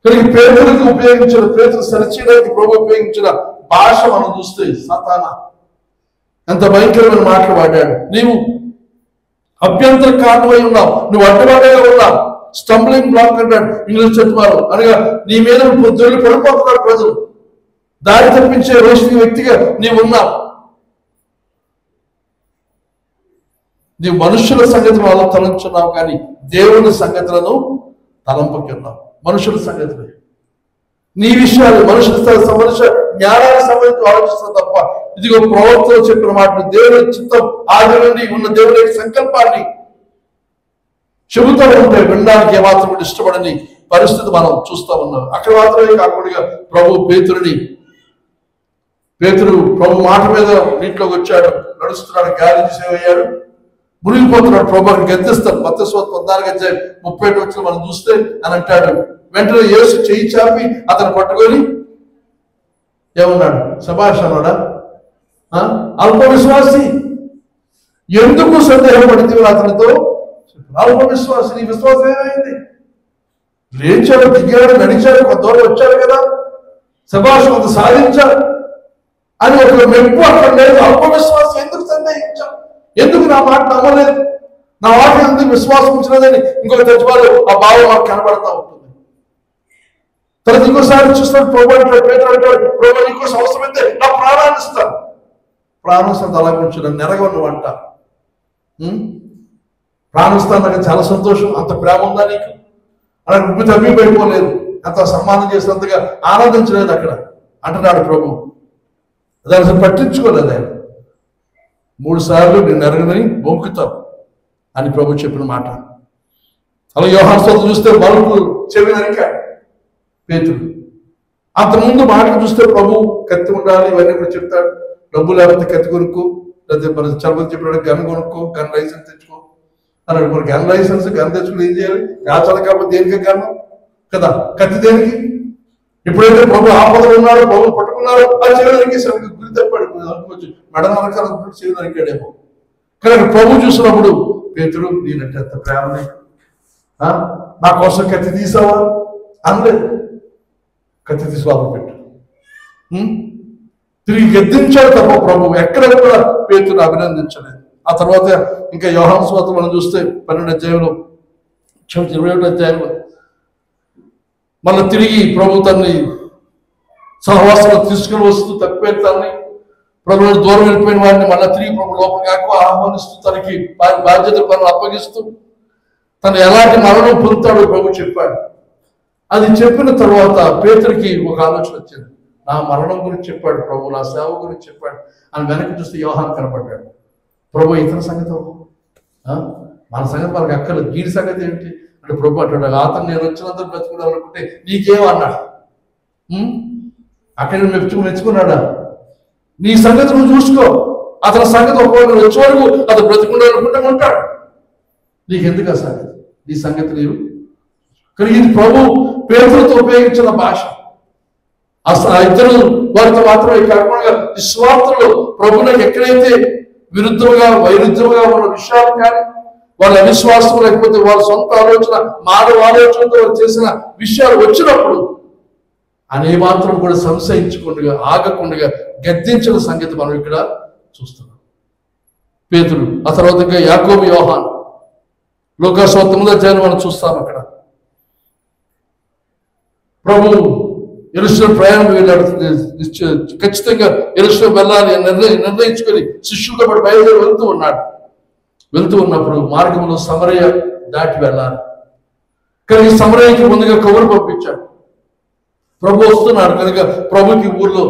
కానీ పేతురు సరిచేయడానికి ప్రభు ఉపయోగించిన భాష మనం చూస్తే సాతానా ఎంత భయంకరమైన మాటలు వాడాడు. నీవు అభ్యంతర కారణమై ఉన్నావు, నువ్వు అడ్డుబాటుగా ఉన్నావు, స్టంబ్లింగ్ బ్లాక్ అంటాడు ఇంగ్లీష్ చెప్తున్నారు. అనగా నీ మీద పొద్దున్న పడిపోతున్నారు ప్రజలు, దారి తప్పించే రోషిని వ్యక్తిగా నీవు ఉన్నావు. నీవు మనుషుల సంగతి వాళ్ళ తలంచున్నావు, కానీ దేవుని సంగతులను తలంపకి ఉన్నావు. మనుషుల సంగతులు, నీ విషయాలు మనుషుల జ్ఞానానికి సంబంధించి ఆలోచిస్తావు తప్ప ఇదిగో ప్రవక్తలో చెప్పిన మాటలు దేవుని చిత్తం ఆది నుండి ఉన్న దేవుని సంకల్పాన్ని చెబుతూ ఉంటే వినడానికి ఏమాత్రం కూడా ఇష్టపడని పరిస్థితి మనం చూస్తూ ఉన్నాం. అక్కడ మాత్రమే కాకుండా పేతురు ప్రభు మాట మీద నీటిలోకి వచ్చాడు, నడుస్తున్నాడు, గాలి సేవయ్యాడు, మునిగిపోతున్నాడు. ప్రభు గద్దిస్తాడు. మత్తయి 14:30 మనం చూస్తే అని అంటాడు. వెంటనే యేసు చెయ్యి చాపి అతను పట్టుకొని ఏమన్నాడు? శభాష్ అన్నాడా? అల్ప విశ్వాసి, ఎందుకు సందేహపడితే అతనితో? అల్ప విశ్వాసి, నీ విశ్వాసం ఏమైంది? లేచాడు, దిగాడు, నడిచాడు, కొంత దూరం వచ్చాడు కదా, శభాష్, కొంత సాధించాడు అని ఒక మెప్పు అక్కడ లేదు. అల్ప విశ్వాసం, ఎందుకు సందేహించావు? ఎందుకు నా మాట నమ్మలేదు? నా మాట ఎందుకు విశ్వాసం ఉంచలేదని ఇంకొక తెచ్చుకోవాలి. ఆ భావం మాకు కనబడతా ఉంటుంది. తర్వాత ఇంకోసారి చూస్తాడు, ప్రభు అంటాడు, పేతురు అంటాడు, ప్రభు నీకోసం అవసరమైతే నా ప్రాణాన్ని ఇస్తాను. ప్రాణిస్తాను అలా కొంచెం నెరగను అంట. ప్రాణిస్తాను, నాకు చాలా సంతోషం. అంత ప్రేమ ఉందా నీకు? అలా ఉబ్బి తప్పిపోయిపోలేదు, అంత సన్మానం చేసినంతగా ఆనందించలేదు అక్కడ అంటున్నాడు ప్రభు. దాన్ని అసలు పట్టించుకోలేదు ఆయన. 3 సార్లు నేను ఎరగని బొంకుతావు అని ప్రభు చెప్పిన మాట. అలా యోహాను సువార్త చూస్తే మలుపు చెవి నరికాడు పేతురు. అంతకుముందు మాటలు చూస్తే ప్రభు కత్తి ఉండాలి, ఇవన్నీ కూడా చెప్తాడు. డబ్బు లేకపోతే కత్తి కొనుక్కో, లేకపోతే మన చలపతి చెప్పినాడు గన్ కొనుక్కో, గన్ లైసెన్స్ తెచ్చుకో అన్నాడు. మరి గన్ లైసెన్స్, గన్ తెచ్చుకుని ఏం చేయాలి? రాచాలి కాబట్టి దేనికి గన్ను కదా, కత్తి దేనికి? ఎప్పుడైతే ప్రభు ఆపదలు ఉన్నాడు, ప్రభు పట్టుకున్నాడు, ఆ చెవి గురి తప్పాడు. అనుకోవచ్చు మెడ నరకాల చెవి నరికాడేమో. కానీ ప్రభు చూసినప్పుడు, పేతురు నేనంటే అంత ప్రేమ నీకు, నా కోసం కత్తి తీసావా అనలేదు. కత్తి తీసి లోపల పెట్టు. తిరిగి గద్దించాడు తప్ప ప్రభు ఎక్కడ కూడా పేతురు అభినందించలేదు. ఆ తర్వాత ఇంకా యోహాను సువార్త మనం చూస్తే 12వ అధ్యాయంలో 21వ అధ్యాయంలో మళ్ళీ తిరిగి ప్రభు తన్ని సహవాసంలో తీసుకుని వస్తూ తప్పిపోతాన్ని ప్రభు దూరం వెళ్ళిపోయిన వాడిని మళ్ళీ తిరిగి ప్రభు లోపలికి ఆహ్వానిస్తూ తనకి బాధ్యత పనులు అప్పగిస్తూ తను ఎలాంటి మరణం పొందుతాడో ప్రభు చెప్పాడు. అది చెప్పిన తర్వాత పేతురికి ఒక ఆలోచన వచ్చింది. నా మరణం గురించి చెప్పాడు ప్రభు, నా సేవ గురించి చెప్పాడు అని వెనక్కి చూస్తే యోహాను కనపడ్డాడు. ప్రభు ఇతర సంగతి, మన సంగతి మనకు అక్కర్లేదు, వీడి సంగతి ఏంటి అంటే ప్రభు అంటాడు, అతను నేను వచ్చినంత బ్రతుకుదాం అనుకుంటే నీకేమన్నాడు? అక్కడ మెచ్చుకున్నాడా? నీ సంగతి నువ్వు చూసుకో, అతని సంగతి ఒకవేళ వచ్చే వరకు అతను బ్రతుకుండాలి అనుకుంటే ఉంటాడు. నీకెందుకు ఆ సంగతి? నీ సంగతి నీవు. కానీ ఇది ప్రభు పేతులతో ఉపయోగించిన భాష. అసలు ఇద్దరు వారితో మాత్రమే కాకుండా నిస్వార్థులు ప్రభువులకు ఎక్కడైతే విరుద్ధంగా వైరుధ్యంగా ఉన్న విషయాలు కానీ, వాళ్ళ అవిశ్వాసం లేకపోతే వాళ్ళ సొంత ఆలోచన మానవ ఆలోచనతో చేసిన విషయాలు వచ్చినప్పుడు అనే మాత్రం కూడా సంశయించకుండా ఆగకుండా గద్దించిన సంగతి మనం ఇక్కడ చూస్తున్నాం. పేతురు, ఆ తర్వాత ఇంకా యాకోబు, యోహాను, లూకాసు 9వ అధ్యాయం మనం చూస్తాం. అక్కడ ప్రభు యెరూషలేం ప్రయాణం వెళ్ళాడు. ఖచ్చితంగా యెరూషలేం వెళ్ళాలి నిర్ణయించుకొని శిష్యులతో పాటు బయలుదేరి వెళ్తూ ఉన్నప్పుడు మార్గంలో సమరయ దాటి వెళ్ళాలి. కానీ సమరయకి ముందుగా కబురు పంపించాడు. ప్రభు వస్తున్నాడు కనుక ప్రభుకి ఊర్లో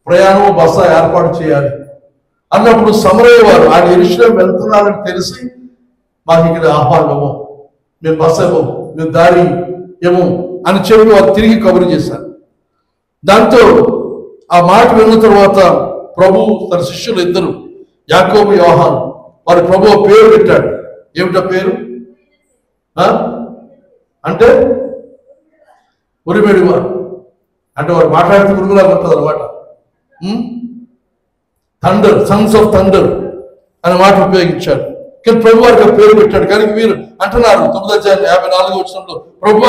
ప్రయాణం బస ఏర్పాటు చేయాలి అన్నప్పుడు సమరయ వారు ఆయన యెరూషలేం వెళ్తున్నారని తెలిసి మాకు ఇక్కడ ఆహ్వానము, మేము బస ఇవ్వము, మేము దారి ఏమో అని చెప్పి వారు తిరిగి కబురు చేశారు. దాంతో ఆ మాట విన్న తర్వాత ప్రభు తన శిష్యులు ఇద్దరు యాకోబు, యోహాను, వారి ప్రభు పేరు పెట్టాడు. ఏమిటా పేరు అంటే ఉరిమేడి వారు, అంటే వారు మాట్లాడితే ఉరుగులా ఉంటుంది అనమాట. థండర్, సన్స్ ఆఫ్ థండర్ అనే మాట ఉపయోగించాడు. కానీ ప్రభు వారికి పేరు పెట్టాడు. కానీ వీరు అంటున్నారు 9వ అధ్యాయం 54వ వచనంలో, ప్రభు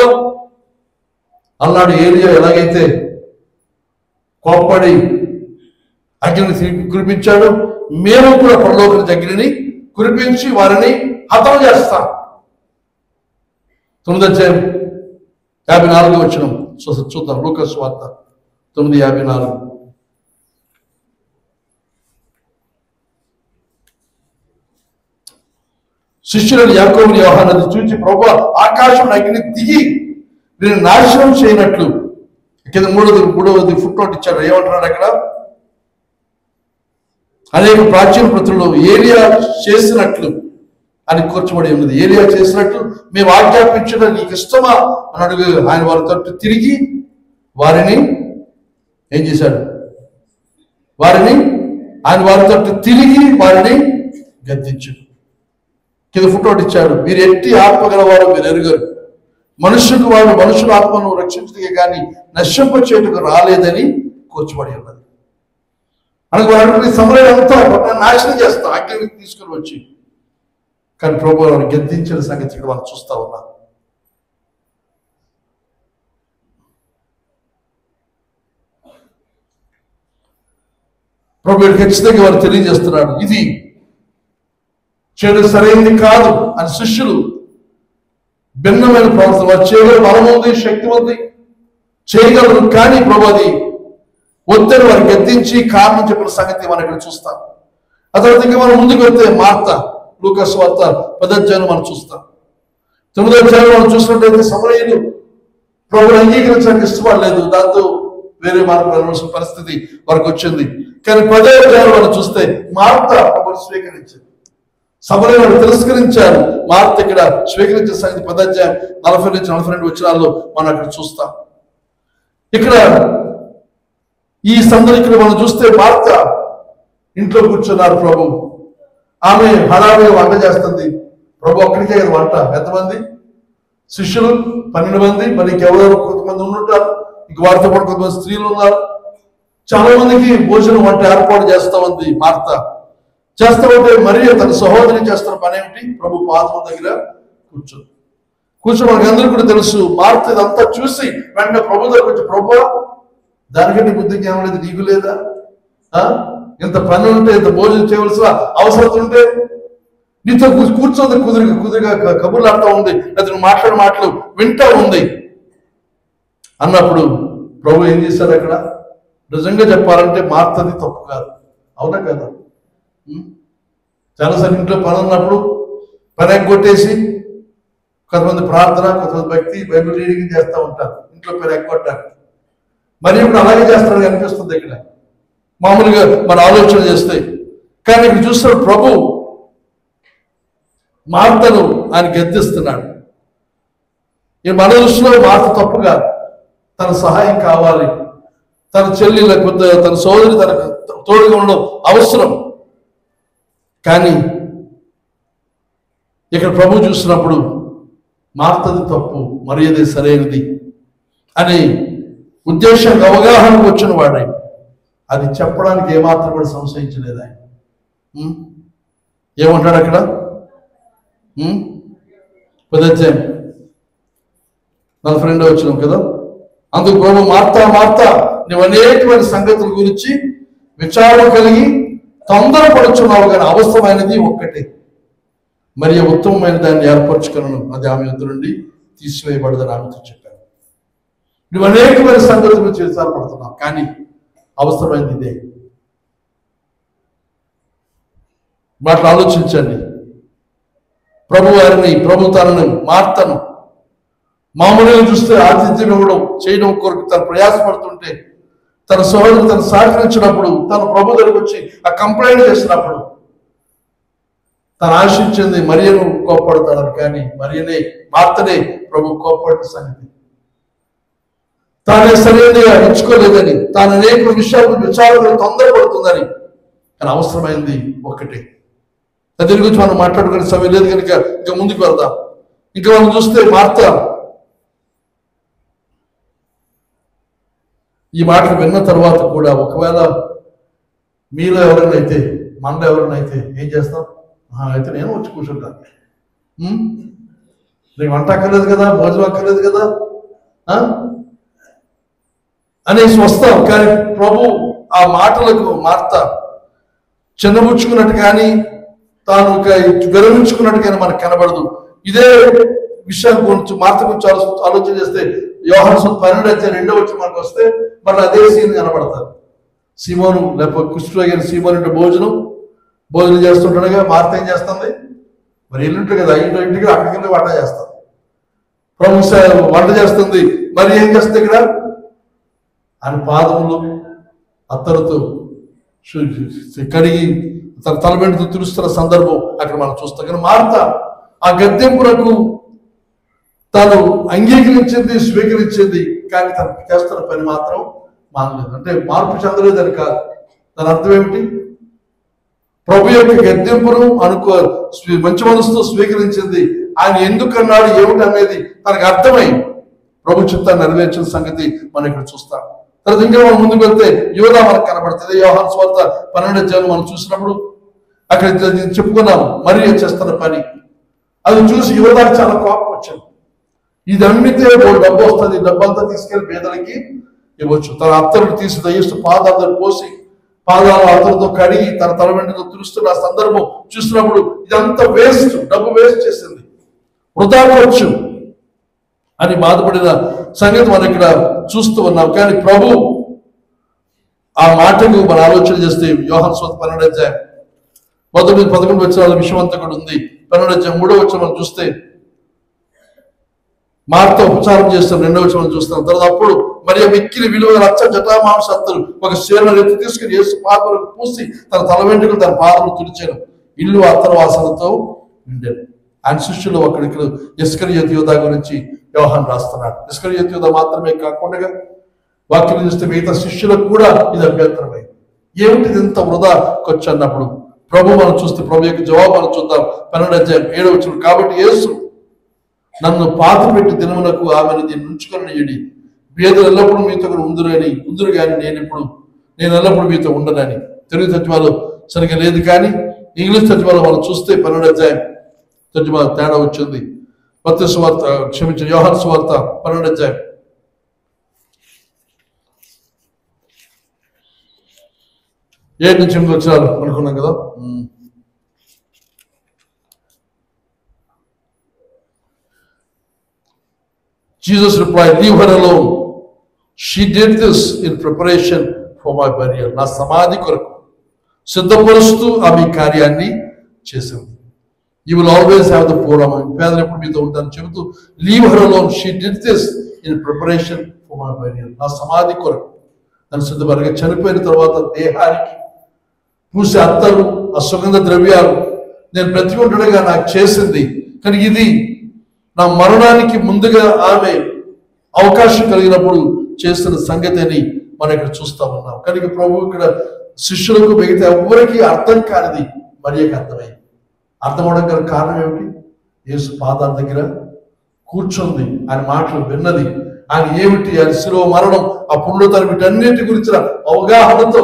అన్నాడు ఏలియా ఎలాగైతే కోప్పడి అగ్నిని కురిపించాడు, మేము కూడా పరలోక అగ్నిని కురిపించి వారిని హతం చేస్తాం. 9వ అధ్యాయం 54వ వచనం చూద్దాం. లూకాసు వార్త 9:54. శిష్యులను యాకోబుని యోహానుని చూచి, ప్రభువా, ఆకాశం అగ్ని దిగి వీరిని నాశనం చేయనట్లు. కింద మూడవది ఫుట్ నోట్ ఇచ్చాడు. ఏమంటున్నాడు అక్కడ? అనేక ప్రాచీన ప్రతులు ఏలియా చేసినట్లు అని కూర్చబడి ఉన్నది. ఏలియా చేసినట్లు మేము ఆజ్ఞాపించడం నీకు ఇష్టమా అని అడుగు. ఆయన వారి తట్టు తిరిగి వారిని ఏం చేశాడు? ఆయన వారి తట్టు తిరిగి వారిని గద్దించాడు. కింద ఫుట్ నోట్ ఇచ్చాడు. మీరు ఎట్టి ఆత్మ గలవారు మీరు ఎరుగరు. మనుషుల ఆత్మను రక్షించడానికి కానీ నశింప చేయటకు రాలేదని కూర్చబడి ఉన్నది. అనుకుని సమయం అంతా నాశనం చేస్తాం అగ్నికి తీసుకుని వచ్చి. కానీ ప్రభు వారిని గద్దించిన సంగతి ఇక్కడ వాళ్ళు చూస్తా ఉన్నారు. ప్రభు ఖచ్చితంగా వారు తెలియజేస్తున్నాడు, ఇది చెడు సరైనది కాదు అని. శిష్యులు భిన్నమైన ప్రవర్తన వారు చేయగలరు, బలం ఉంది, శక్తి ఉంది, చేయగలరు. కానీ ప్రభు అది వద్దని వారు గద్దించి కారణం చెప్పిన సంగతి మనం ఇక్కడ చూస్తాం. ఆ తర్వాత ఇంకా మనం ముందుకు వెళ్తే మార్త, లూకా సువార్త 10వ అధ్యాయం మనం చూస్తాం. 9వ అధ్యాయం మనం చూసినట్లయితే సమరయులు ప్రభువుని అంగీకరించడానికి ఇష్టపడలేదు. దాంతో వేరే మార్గం వెళ్ళవలసిన పరిస్థితి వారికి వచ్చింది. కానీ 10వ అధ్యాయం మనం చూస్తే మార్త ప్రభువుని స్వీకరించింది. సమరయులు తిరస్కరించారు. మార్త ఇక్కడ స్వీకరించిన సంగతి 10వ అధ్యాయం 40 నుంచి 42 వచనాల్లో మనం అక్కడ చూస్తాం. ఇక్కడ ఈ సందర్భం ఇక్కడ మనం చూస్తే మార్త ఇంట్లో కూర్చున్నారు. ప్రభు ఆమె హడావిడిగా వంట చేస్తుంది. ప్రభు అక్కడికే కదా వంట. ఎంతమంది శిష్యులు? 12 మంది. మరి ఇంకెవరెవరు కొంతమంది ఉండుంటారు. ఇంక వారితో పాటు కొంతమంది స్త్రీలు ఉన్నారు. చాలా మందికి భోజనం వంట ఏర్పాటు చేస్తా ఉంది మార్త. చేస్తా ఉంటే మరి తన సహోదరి చేస్తున్న పని ఏమిటి? ప్రభు పాదం దగ్గర కూర్చొని మనకి అందరూ కూడా తెలుసు. మార్త ఇదంతా చూసి వెంటనే ప్రభు దగ్గర వచ్చి, ప్రభు దానికంటే బుద్ధికి ఏం లేదు, నీకు లేదా? ఇంత పని ఉంటే, ఇంత భోజనం చేయవలసిన అవసరం ఉంటే నీతో కూర్చోంది, కుదురుగా కబుర్లు ఆడుతూ ఉంది, లేదా నువ్వు మాట్లాడే మాటలు వింటూ ఉంది అన్నప్పుడు ప్రభు ఏం చేశారు? అక్కడ నిజంగా చెప్పాలంటే మార్తది తప్పు కాదు. అవునా కదా? చాలాసార్లు ఇంట్లో పని ఉన్నప్పుడు పని ఎగ్గొట్టేసి కొంతమంది ప్రార్థన, కొంతమంది భక్తి, బైబిల్ రీడింగ్ చేస్తూ ఉంటారు ఇంట్లో పని ఎగ్గొట్టారు. మరి ఇప్పుడు అలాగే చేస్తారని అనిపిస్తుంది ఇక్కడ మామూలుగా మన ఆలోచన చేస్తే. కానీ ఇక్కడ చూస్తాడు ప్రభు మార్తను ఆయన గద్దిస్తున్నాడు. ఈ మన దృష్టిలో మార్త తప్పుగా, తన సహాయం కావాలి, తన చెల్లి లేకపోతే తన సోదరి తనకు తోడుగా ఉండడం అవసరం. కానీ ఇక్కడ ప్రభు చూసినప్పుడు మార్తది తప్పు, మరి అది సరైనది అని ఉద్దేశానికి అవగాహనకు వచ్చిన వాడే అది చెప్పడానికి ఏమాత్రం కూడా సంశయించలేదు ఆయన. ఏమంటాడు అక్కడ? 10వ అధ్యాయం 42వ వచనం కదా. అందుకు ప్రభు, మార్తా నువ్వు అనేకమైన సంగతుల గురించి విచారం కలిగి తొందరపడుచున్నావు, కానీ అవసరమైనది ఒక్కటే, మరి ఉత్తమమైన దాన్ని ఏర్పరచుకున్నాను, అది ఆమె యొద్ద నుండి తీసివేయబడదని ఆమెతో చెప్పాను. నువ్వు అనేకమైన సంగతుల గురించి విచారపడుతున్నావు, కానీ అవసరమైనది ఇదే. మాటలు ఆలోచించండి. ప్రభు తనను మార్తను మామూలుగా చూస్తే ఆతిథ్యం ఇవ్వడం చేయడం కొరకు తను ప్రయాసపడుతుంటే, తన సోదరుడు తను సహకరించినప్పుడు, తన ప్రభు దగ్గరికి వచ్చి ఆ కంప్లైంట్ చేసినప్పుడు తను ఆశించింది మరియను కోప్పడతాడు. కానీ మరియనే, మార్తనే ప్రభు కోప్పడిన సంగతి. తానే సరైనదిగా ఎంచుకోలేదని, తాను అనేక విషయాలు విచారాలు తొందరపడుతుందని, కానీ అవసరమైంది ఒకటే. దీని గురించి మనం మాట్లాడుకునే సమయం లేదు కనుక ఇంకా ముందుకు వెళ్దాం. ఇంకా మనం చూస్తే మార్త ఈ మాటలు విన్న తర్వాత కూడా, ఒకవేళ మీలో ఎవరైనా అయితే, మనలో ఎవరైనా అయితే ఏం చేస్తాం? అయితే నేను వచ్చి కూర్చుంటాను, నీకు వంట అక్కర్లేదు కదా, భోజనం అక్కర్లేదు కదా అనేసి వస్తాం. కానీ ప్రభు ఆ మాటలకు మార్త చిన్నబుచ్చుకున్నట్టు కానీ, తాను విరమించుకున్నట్టు కానీ మనకు కనబడదు. ఇదే విషయం గురించి మార్త గురించి ఆలోచన చేస్తే యోహాను 12:2 మనకు వస్తే మళ్ళీ అదే సీన్ కనబడతారు. సీమోను లేకపోతే కుష్ఠరోగి సీమోను భోజనం చేస్తుండగా మార్త ఏం చేస్తుంది? మరి ఇల్లుంటుంది కదా, ఇంటికి అక్కడికి వంట చేస్తుంది. ప్రభు వంట చేస్తుంది, మరి ఏం చేస్తుంది ఇక్కడ? ఆయన పాదములు అత్తరుతో కడిగి తన తలబెంటుతో తుడుస్తున్న సందర్భం అక్కడ మనం చూస్తాం. కానీ మార్త ఆ గద్దెంపునకు తాను అంగీకరించింది, స్వీకరించింది, కానీ తను చేస్తున్న పని మాత్రం మానలేదు. అంటే మార్పు చెందలేదని కాదు. దాని అర్థం ఏమిటి? ప్రభు యొక్క గద్దెంపును మంచి మనసుతో స్వీకరించింది. ఆయన ఎందుకన్నాడు ఏమిటి అనేది తనకు అర్థమై ప్రభు చిత్తాన్ని నెరవేర్చిన సంగతి మనం ఇక్కడ చూస్తాం. తర్వాత ఇంకా మనం ముందుకు వెళ్తే యోధా మనకు కనబడుతుంది. యోహాను సువార్త 12 మనం చూసినప్పుడు అక్కడ చెప్పుకున్నాం మరియ చేస్తున్న పని. అది చూసి యోధాకి చాలా కోపం వచ్చింది. ఇది అమ్మితే డబ్బు వస్తుంది, డబ్బంతా తీసుకెళ్లి పేదలకి ఇవ్వచ్చు. తన అత్తరుడు తీసి దయస్తూ పాదాలు పోసి పాదాలు అత్తరుతో కడిగి తన తల వెంటతో తుడుస్తున్న సందర్భం చూసినప్పుడు ఇదంతా వేస్ట్, డబ్బు వేస్ట్ చేసింది, వృధా ఖర్చు అని బాధపడిన సంగతి మనం ఇక్కడ చూస్తూ ఉన్నాం. కానీ ప్రభు ఆ మాటకు మన ఆలోచన చేస్తే యోహాను సువార్త 12:11 విషయం అంతా కూడా ఉంది. 12:3 మనం చూస్తే మార్త ఉపచారం చేస్తాం. 2 మనం చూస్తాం. తర్వాత అప్పుడు మరి మిక్కిలి విలువ రచ్చ జటామాంసత్తులు ఒక శీలను ఎత్తి తీసుకుని యేసు పాదములకు పూసి తన తల వెంట్రుకలు తన పాదములు తుడిచాను. ఇల్లు అత్తరు వాసనతో నిండాను. ఆయన శిష్యులు అక్కడికి ఇస్కరియోతు యూదా గురించి యోహాను రాస్తున్నాడు. ఇస్కరియోతు యూదా మాత్రమే కాకుండా వాక్యం చూస్తే మిగతా శిష్యులకు కూడా ఇది అభ్యంతరమైంది. ఏమిటిది ఇంత వృధా ఖర్చు అన్నప్పుడు ప్రభు మనం చూస్తే ప్రభు యొక్క జవాబు మనం చూద్దాం. 12:7 కాబట్టి యేసు నన్ను పాత పెట్టి దినమునకు ఆమెను దీన్ని ఉంచుకొని ఇడి పేదలు ఎల్లప్పుడూ మీతో కూడా ఉందురు కానీ నేను ఎల్లప్పుడూ మీతో ఉండనని. తెలుగు తర్జుమాలో సరిగ్గా లేదు, కానీ ఇంగ్లీష్ తర్జుమాలో మనం చూస్తే 12 తర్జుమా తేడా వచ్చింది. యోహాను సువార్త 12 7 నుంచి 8 వచ్చారు అనుకున్నాం కదా. Jesus replied, "Leave her alone. She did this in preparation for my burial." నా సమాధి కొరకు సిద్ధపరుస్తూ ఆమె కార్యాన్ని చేసింది. You will always have the poor among you. పేదలు ఎప్పుడు మీతో ఉంటారని చెబుతూ leave her alone. She did this in preparation for my burial. నా సమాధి కొరకు నన్ను సిద్ధపరగా చనిపోయిన తర్వాత దేహానికి పూసే అత్తరు ఆ సుగంధ ద్రవ్యాలు నేను బ్రతికుండగా నాకు చేసింది. కానీ ఇది నా మరణానికి ముందుగా ఆమె అవకాశం కలిగినప్పుడు చేస్తున్న సంగతి అని మనం ఇక్కడ చూస్తా ఉన్నాం. కనుక ప్రభు ఇక్కడ శిష్యులకు మిగతా ఎవరికి అర్థం కానిది మరియకి అర్థమైంది. అర్థం అవడం గల కారణం ఏమిటి? యేసు పాదాల దగ్గర కూర్చుంది, ఆయన మాటలు విన్నది, ఆయన ఏమిటి, ఆయన శిలువ మరణం, ఆ పునరుద్ధరణ, వీటన్నిటి గురించిన అవగాహనతో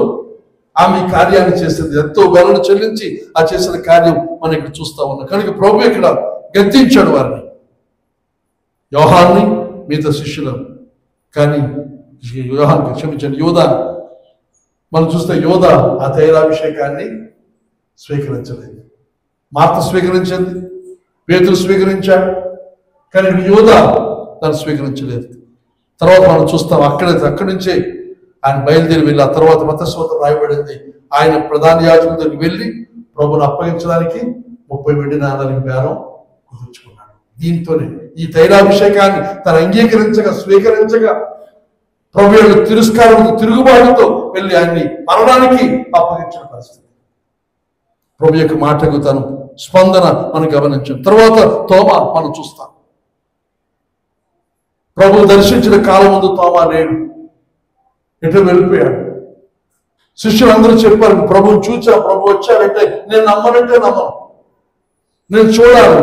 ఆమె కార్యాన్ని చేసింది. ఎంతో వెలను చెల్లించి ఆ చేసిన కార్యం మనం ఇక్కడ చూస్తా ఉన్నాం. కనుక ప్రభు ఇక్కడ గద్దించాడు వారిని, యోహాన్ని మిగతా శిష్యులను. కానీ యోహానికి క్షమించండి, యోధా మనం చూస్తే యోధా ఆ తైలాభిషేకాన్ని స్వీకరించలేదు. మార్త స్వీకరించింది, పేతురు స్వీకరించాడు, కానీ యోధా దాన్ని స్వీకరించలేదు. తర్వాత మనం చూస్తాం అక్కడి నుంచే ఆయన బయలుదేరి వెళ్ళి ఆ తర్వాత మత్తయి రాయబడింది ఆయన ప్రధాన యాజకుల దగ్గరికి వెళ్ళి ప్రభుని అప్పగించడానికి 30 వెండి నాణాలకు బేరం కుదుర్చుకున్నాడు. దీంతోనే ఈ తైలాభిషేకాన్ని తను అంగీకరించగా స్వీకరించగా ప్రభు యొక్క తిరస్కారంతో తిరుగుబాటుతో వెళ్ళి ఆయన్ని మరణానికి అప్పగించిన పరిస్థితి. ప్రభు యొక్క మాటకు తను స్పందన మనం గమనించాం. తర్వాత తోమా మనం చూస్తాం. ప్రభు దర్శించిన కాలం ముందు తోమా లేడు, ఎటు వెళ్ళిపోయాడు. శిష్యులు అందరూ చెప్పారు, ప్రభుని చూచా, ప్రభు వచ్చాడంటే నేను నమ్మనంటే నమ్మను, నేను చూడాలి,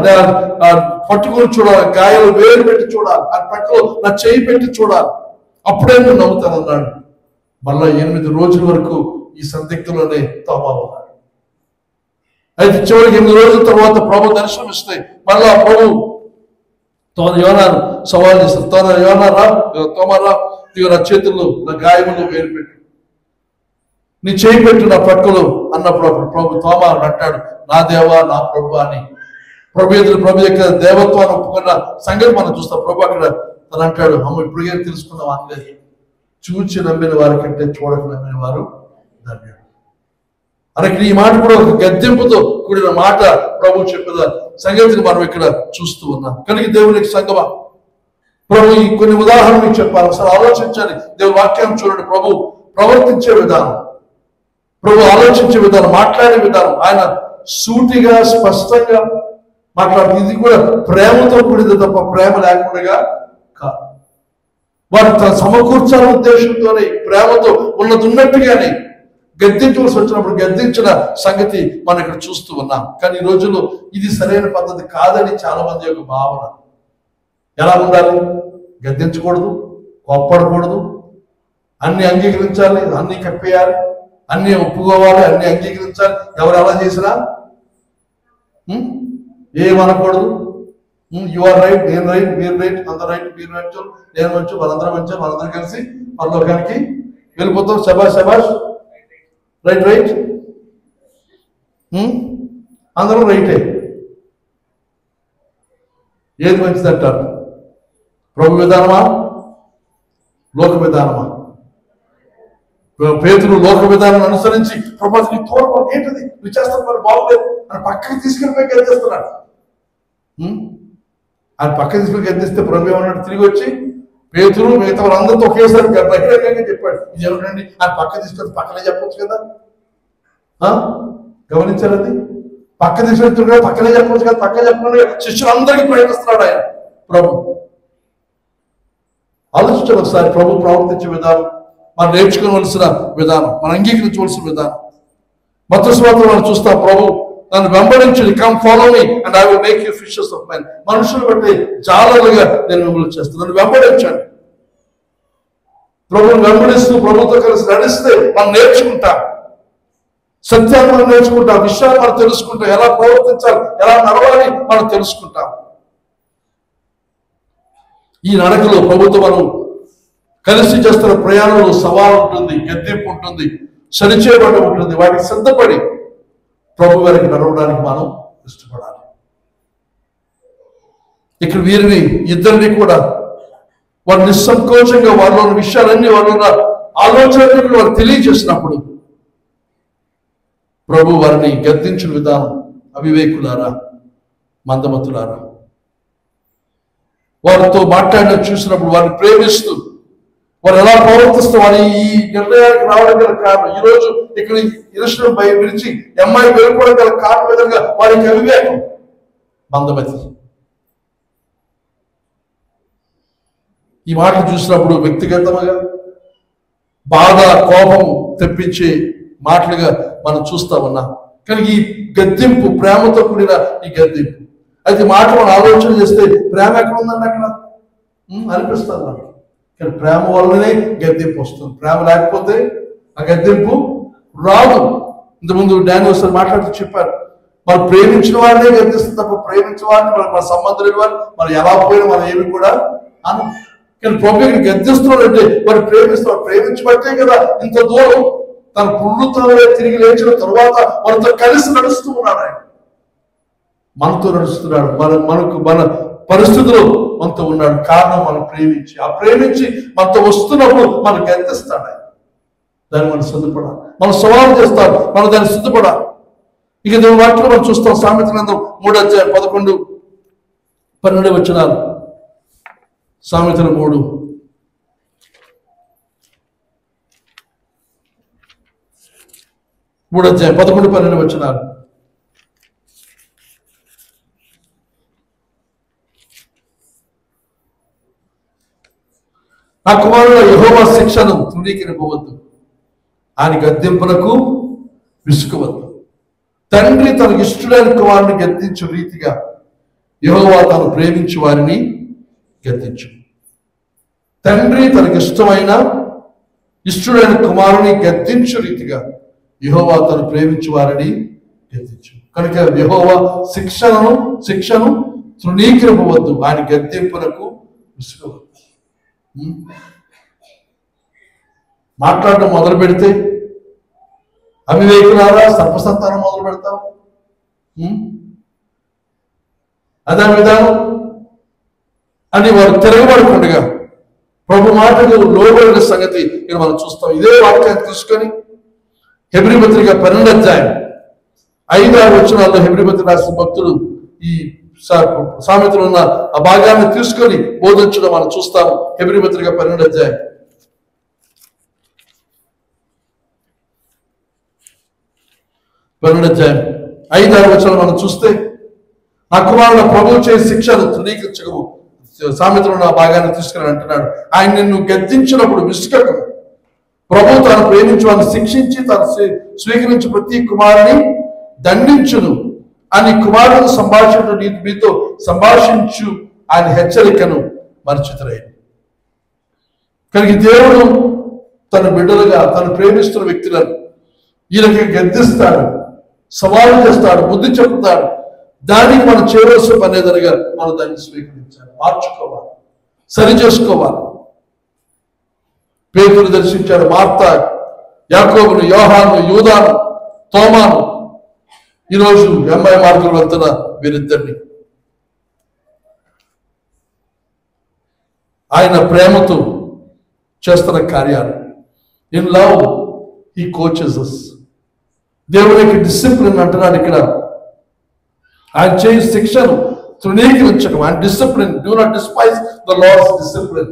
పట్టుకుని చూడాలి, గాయాలు వేలు పెట్టి చూడాలి, ఆ పక్కలో నా చేయి పెట్టి చూడాలి, అప్పుడే నేను నమ్ముతాను అన్నాడు. మళ్ళా 8 రోజుల వరకు ఈ సందిగ్ధంలోనే తోమా ఉన్నాడు. అయితే చివరికి 8 రోజుల తర్వాత ప్రభు దర్శనం ఇస్తే మళ్ళా ప్రభు యోనాను సవాల్ చేస్తారు. తోమారా ఇదిగో నా చేతుల్లో నా గాయములు వేలు పెట్టు, నీ చేయి పెట్టు నా పక్కలో అన్నప్పుడు అప్పుడు ప్రభు తోమా అంటాడు, నా దేవా నా ప్రభు అని. ప్రభు యొక్క దేవత్వాన్ని ఒప్పుకున్న సంగతి మనం చూస్తాం. ప్రభు అక్కడ అని అంటాడు. అమ్మ ఇప్పుడుగా తెలుసుకున్నాం అనలేదు. చూచి నమ్మిన వారి కంటే చూడక నమ్మిన వారు ధన్యుడు. అనకి ఈ మాట కూడా ఒక గద్దెంపుతో కూడిన మాట ప్రభు చెప్పిన సంగతిని మనం ఇక్కడ చూస్తూ ఉన్నాం. కనుక దేవునికి సంగమా, ప్రభు ఈ కొన్ని ఉదాహరణలు చెప్పాలి. ఒకసారి ఆలోచించాలి. దేవుని వాక్యాన్ని చూడండి. ప్రభు ప్రవర్తించే విధానం, ప్రభు ఆలోచించే విధానం, మాట్లాడే విధానం, ఆయన సూటిగా స్పష్టంగా మాట్లాడుతుంది. ఇది కూడా ప్రేమతో కూడింది తప్ప ప్రేమ లేకుండా కాదు. వారు సమకూర్చాలనే ఉద్దేశంతోనే ప్రేమతో ఉన్నట్టుగానే గద్దించవలసి వచ్చినప్పుడు గద్దించిన సంగతి మనం ఇక్కడ చూస్తూ ఉన్నాం. కానీ ఈ రోజుల్లో ఇది సరైన పద్ధతి కాదని చాలా మంది యొక్క భావన. ఎలా ఉండాలి? గద్దించకూడదు, కోప్పడకూడదు, అన్ని అంగీకరించాలి, అన్ని కప్పేయాలి, అన్ని ఒప్పుకోవాలి, అన్ని అంగీకరించాలి. ఎవరు ఎలా చేసినా ఏమనకూడదు. యు ఆర్ రైట్, నేను రైట్, మీరు రైట్, అందరూ రైట్, మీరు మంచు, నేను మంచు, మనందరం మంచు, మనందరం కలిసి పరలోకానికి వెళ్ళిపోతాం. శబాష్ శబాష్, రైట్ రైట్, అందరూ రైటే. ఏది మంచిది అంటారు? ప్రభు విధానమా, లోక విధానమా? పేతురు లోక విధానాన్ని అనుసరించి ప్రభు నీ తోడు ఏంటిది నువ్వు చేస్తాను మరి బాగులేదు అని పక్కకి తీసుకెళ్ళిపోయి గెలిచేస్తున్నాడు. ఆయన పక్కకి తీసుకెళ్ళి గెలిస్తే ప్రభు ఏమన్నాడు? తిరిగి వచ్చి పేతురు మిగతా వాళ్ళందరితో ఒకేసారి బహిరంగంగా చెప్పాడు, ఇది ఏమిటండి ఆయన పక్క తీసుకెళ్తే పక్కనే చెప్పొచ్చు కదా. గమనించారు? అది పక్క తీసుకెళ్తున్నారు కదా, పక్కనే చెప్పొచ్చు కదా. పక్కనే చెప్పకుండా శిష్యులందరికీ ప్రయత్నిస్తున్నాడు ఆయన ప్రభు. ఆలోచించాడు ఒకసారి ప్రభు ప్రవర్తించే విధానం, మనం నేర్చుకోవలసిన విధానం, మనం అంగీకరించవలసిన విధానం. మత్తయి సువార్తలో మనం చూస్తాం, ప్రభు నన్ను వెంబడించండి, come follow me and I will make you fishers of men. మనుషులు బట్టి జాలరులుగా నేను మిమ్మల్ని చేస్తాను, నన్ను వెంబడించండి. ప్రభువుని వెంబడిస్తూ ప్రభుతో కలిసి నడిస్తే మనం నేర్చుకుంటాం, సత్యాన్ని మనం నేర్చుకుంటాం, విషయాన్ని మనం తెలుసుకుంటాం, ఎలా ప్రవర్తించాలి, ఎలా నడవాలి మనం తెలుసుకుంటాం. ఈ నడకలో ప్రభుత్వం మనం కలిసి చేస్తున్న ప్రయాణంలో సవాలు ఉంటుంది, గద్దెంపు ఉంటుంది, సరిచేయబడి ఉంటుంది. వాటికి సిద్ధపడి ప్రభు వారికి నడవడానికి మనం ఇష్టపడాలి. ఇక్కడ వీరిని ఇద్దరిని కూడా వారు నిస్సంకోచంగా వారిలోని విషయాలన్నీ, వారిలో ఆలోచనలన్నీ వారు తెలియజేసినప్పుడు ప్రభు వారిని గద్దించిన విధానం, అవివేకులారా, మందమతులారా, వారితో మాట్లాడిన చూసినప్పుడు వారిని ప్రేమిస్తూ వారు ఎలా ప్రవర్తిస్తూ వారి ఈ నిర్ణయానికి రావడం గల కారణం, ఈ రోజు ఇక్కడ ఇరుషులను విడిచి అమ్మాయి వెళ్ళిపోవడం గల కారణం విధంగా వారికి అవివేకం, మందమతి. ఈ మాటలు చూసినప్పుడు వ్యక్తిగతంగా బాధ, కోపం తెప్పించే మాటలుగా మనం చూస్తా ఉన్నాం. కానీ ఈ గద్దింపు ప్రేమతో కూడిన ఈ గద్దింపు. అయితే మాట మనం ఆలోచన చేస్తే ప్రేమ ఎక్కడ ఉందండి అక్కడ అనిపిస్తుంది మనకి. కానీ ప్రేమ వల్లనే గద్దింపు వస్తుంది. ప్రేమ లేకపోతే ఆ గద్దింపు రాదు. ఇంతకుముందు డాని ఒకసారి మాట్లాడుతూ చెప్పారు, మనం ప్రేమించిన వారినే గద్దిస్తుంది తప్ప ప్రేమించిన వారిని మన సంబంధం లేని వారు మనం ఎలా పోయినా మనం ఏమి కూడా అను. కానీ ప్రభుత్వం గద్దిస్తున్నాడంటే వారు ప్రేమిస్తున్నారు, ప్రేమించబట్టే కదా ఇంత దూరం తన పుణ్యతోనే తిరిగి లేచిన తరువాత మనతో కలిసి నడుస్తూ ఉన్నాడు. ఆయన మనతో నడుస్తున్నాడు, మన పరిస్థితుల్లో మనతో ఉన్నాడు. కారణం మనం ప్రేమించి, ఆ ప్రేమించి మనతో వస్తున్నప్పుడు మనం గద్దిస్తాడు ఆయన. దాన్ని మనం సిద్ధపడాలి, మనం సవాలు చేస్తాడు, మనం దాన్ని సిద్ధపడాలి. ఇక దేవుని వాక్యంలో మనం చూస్తాం, సామెతల గ్రంథం 3:11-12 వచనాలు. సామెతలు 3:11-12 వచనాలు. నా కుమారుల యెహోవా శిక్షను తృణీకరింపవద్దు, ఆయన గద్దింపులకు విసుకవద్దు. తండ్రి తనకు ఇష్టమైన కుమారుని గద్దించు రీతిగా యెహోవా తాను ప్రేమించు వారిని గద్దించు. తండ్రి తనకు ఇష్టమైన కుమారుని గద్దించు రీతిగా యెహోవా తను ప్రేమించు వారిని గద్దించు. కనుక యెహోవా శిక్షను తృణీకరింపవద్దు, ఆయన గద్దింపులకు విసుకవద్దు. మాట్లాడటం మొదలు పెడితే అవివేకులారా సర్పసంతానం మొదలు పెడతాం. అదే విధానం అని వారు తిరగబడకుండా ప్రభు మాటకు లోబడిన సంగతి ఇక్కడ మనం చూస్తాం. ఇదే వాక్యాన్ని తీసుకొని హెబ్రీ పత్రిక 12వ అధ్యాయం 5-6 వచనాల్లో హెబ్రీ పత్రిక రాసిన భక్తులు ఈ సామెతలో ఉన్న ఆ భాగాన్ని తీసుకొని బోధించడం మనం చూస్తాము. హెబ్రీ పత్రిక 12వ అధ్యాయం 5-6 వచనాలు మనం చూస్తే, నా కుమారుడు ప్రభువు చేసే శిక్షను తృణీకరించకము. సామెతలో ఉన్న భాగాన్ని తీసుకుని అంటున్నాడు, ఆయన నిన్ను గద్దించినప్పుడు విసుకకు. ప్రభు తాను ప్రేమించు వారిని శిక్షించి తాను స్వీకరించి ప్రతి కుమారుని దండించును అని కుమారుడు సంభాషణ మీతో సంభాషించు ఆయన హెచ్చరికను మర్చితురై. కనుక దేవుడు తన బిడ్డలుగా తను ప్రేమిస్తున్న వ్యక్తులను ఈయనకి గద్దిస్తాడు, సవాలు చేస్తాడు, బుద్ధి చెప్తాడు. దానికి మనం చేయవలసిన పని ఏదనగా మనం దాన్ని స్వీకరించాలి, మార్చుకోవాలి, సరి చేసుకోవాలి. పేతురు దర్శించాడు, మార్తా, యాకోబును, యోహాను, యూదాను, తోమాను. ఈరోజు ఎంఐ మార్గంలో వెళ్తున్న వీరిద్దరిని ఆయన ప్రేమతో చేస్తున్న కార్యాలు. In love he coaches us. దేవునికి డిసిప్లిన్ అంటున్నాడు ఇక్కడ. ఆయన చేయి శిక్షను తృణీకరించడం. ఆయన discipline, do not despise the Lord's discipline.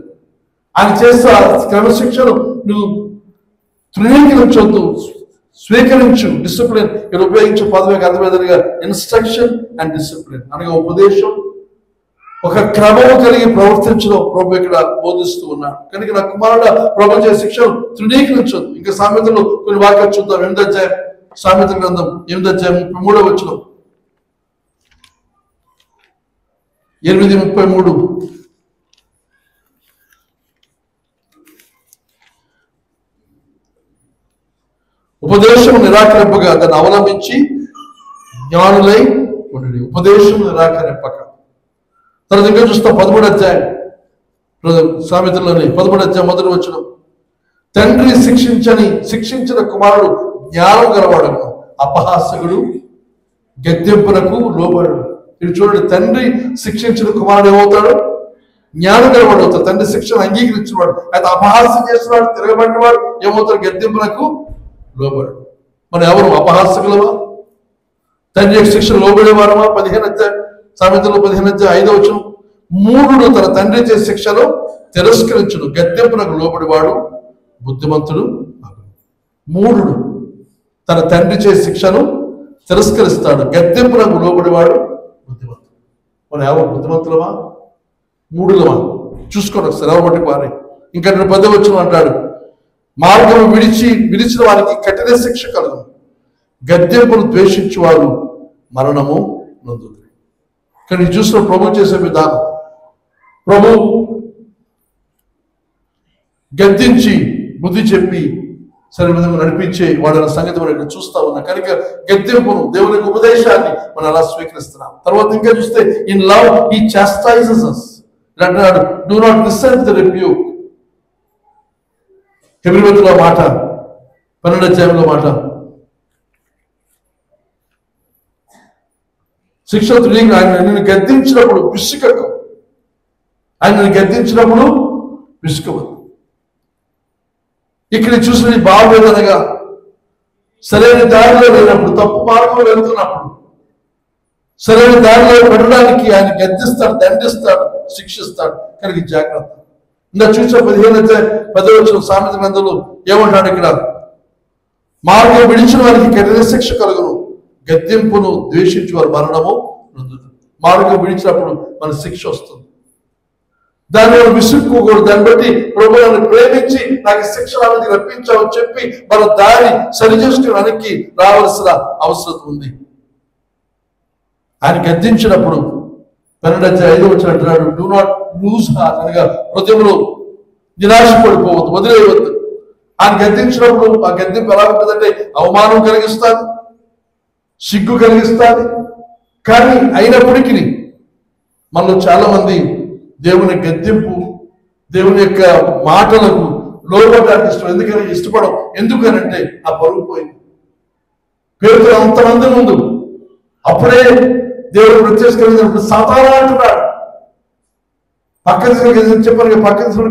ఆయన చేసే క్రమశిక్షను నువ్వు తృణీకరించొద్దు, స్వీకరించు. డిసిప్లిన్ ఇక్కడ ఉపయోగించే పదవికి అర్థమైనదిగా ఇన్స్ట్రక్షన్ అండ్ డిసిప్లిన్ అనగా ఉపదేశం, ఒక క్రమము కలిగి ప్రవర్తించడం ప్రభు ఇక్కడ బోధిస్తూ ఉన్నాడు. కనుక నా కుమారుడు ప్రభు చేసే శిక్షను తృణీకరించొద్దు. ఇంకా సామెతలు కొన్ని వాక్యాలు చూద్దాం. 8వ అధ్యాయం సామెతల గ్రంథం 8వ అధ్యాయం 33వ వచనం, 8:33. ఉపదేశం నిరాకరింపగా దాన్ని అవలంబించి జ్ఞానులై ఉండండి. ఉపదేశం నిరాకరింపక. తర్వాత ఇంకా చూస్తాం 13వ అధ్యాయం సామెతల్లోని 13వ అధ్యాయం 1వ వచనం, తండ్రి శిక్షించిన కుమారుడు జ్ఞానం గలవాడను, అపహాసకుడు గద్దెంపునకు లోబడు. ఇది చూడండి, తండ్రి శిక్షించిన కుమారుడు ఏమవుతాడు? జ్ఞానం గలవాడు అవుతాడు. తండ్రి శిక్షణ అంగీకరించినవాడు. అయితే అపహాస్యం చేసినవాడు, తిరగబడినవాడు ఏమవుతాడు? గద్దెంపునకు లోబడు. మనం ఎవరు? అపహాసకులమా? తండ్రి యొక్క శిక్షణ లోబడేవారమా? 15వ అధ్యాయం సామెతలు 15వ అధ్యాయం 5వ వచనం, మూఢుడు తన తండ్రి చేసే శిక్షను తిరస్కరించును, గద్దెంపునకు లోబడివాడు బుద్ధిమంతుడు. మూఢుడు తన తండ్రి చేసే శిక్షను తిరస్కరిస్తాడు, గద్దెంపునకు లోబడివాడు బుద్ధిమంతుడు. మనం ఎవరు? బుద్ధిమంతులమా మూఢులమా? చూసుకోండి ఒకసారి ఎవరు మట్టుకు వారి. ఇంకా 10వ వచనం అంటాడు, మార్గము విడిచిన వారికి కఠిన శిక్ష కలుగును, గద్దెంపును ద్వేషించు వారు మరణము నొందుతారు. కానీ చూసిన ప్రభు చేసే విధానం, ప్రభు గద్దించి బుద్ధి చెప్పి సరి విధంగా నడిపించే వాడన్న సంగతి మనం ఇక్కడ చూస్తా ఉన్నాం. కనుక గద్దెంపును, దేవుని యొక్క ఉపదేశాన్ని మనం అలా స్వీకరిస్తున్నాం. తర్వాత ఇంకా చూస్తే in love he chastises us. అంటున్నాడు, do not listen to the rebuke. హెబ్రీలో మాట, 12వ అధ్యాయంలో మాట, శిక్ష ఆయన నిన్ను గద్దించినప్పుడు విసుకకు. ఆయన నిన్ను గద్దించినప్పుడు విసుకవద్దు. ఇక్కడ చూసిన బాగోదనగా సరైన దారిలో లేనప్పుడు, తప్పు మార్గంలో వెళ్తున్నప్పుడు సరైన దారిలో పెట్టడానికి ఆయన గద్దిస్తాడు, దండిస్తాడు, శిక్షిస్తాడు. కనుక జాగ్రత్త. ఇంకా చూసిన 15వ అధ్యాయం 10వ వచనం సామెతల గ్రంథంలో ఏమంటాడు ఇక్కడ, మార్గం విడిచిన వారికి కఠిన శిక్ష కలుగును, గద్దెంపును ద్వేషించు వారు మరణము నొందుతారు. మార్గం విడిచినప్పుడు మన శిక్ష వస్తుంది. దాన్ని మనం విసుక్కోకూడదు. దాన్ని బట్టి ప్రభు నన్ను ప్రేమించి నాకు శిక్ష అనేది రప్పించామని చెప్పి మన దారి సరి చేసుకోవడానికి రావాల్సిన అవసరం ఉంది. ఆయన గద్దించినప్పుడు 12వ అధ్యాయం 5వ వచనం అంటున్నాడు, డూ నాట్ లూజ్ హార్ట్ అనగా హృదయంలో నిరాశ పడిపోవద్దు, వదిలేయవద్దు. ఆయన గద్దించినప్పుడు ఆ గద్దింపు ఎలా ఉంటుందంటే అవమానం కలిగిస్తాను, సిగ్గు కలిగిస్తాను. కానీ అయినప్పటికీ మనలో చాలా మంది దేవుని గద్దింపు, దేవుని యొక్క మాటలకు లోబడడానికి ఇష్టపడం. ఎందుకనంటే ఆ పరుగు పోయింది. పేరుతో అంతమంది ముందు అప్పుడే దేవుడు ప్రత్యేకించినప్పుడు సాతాను అంటున్నాడు, పక్కన చెప్పారు,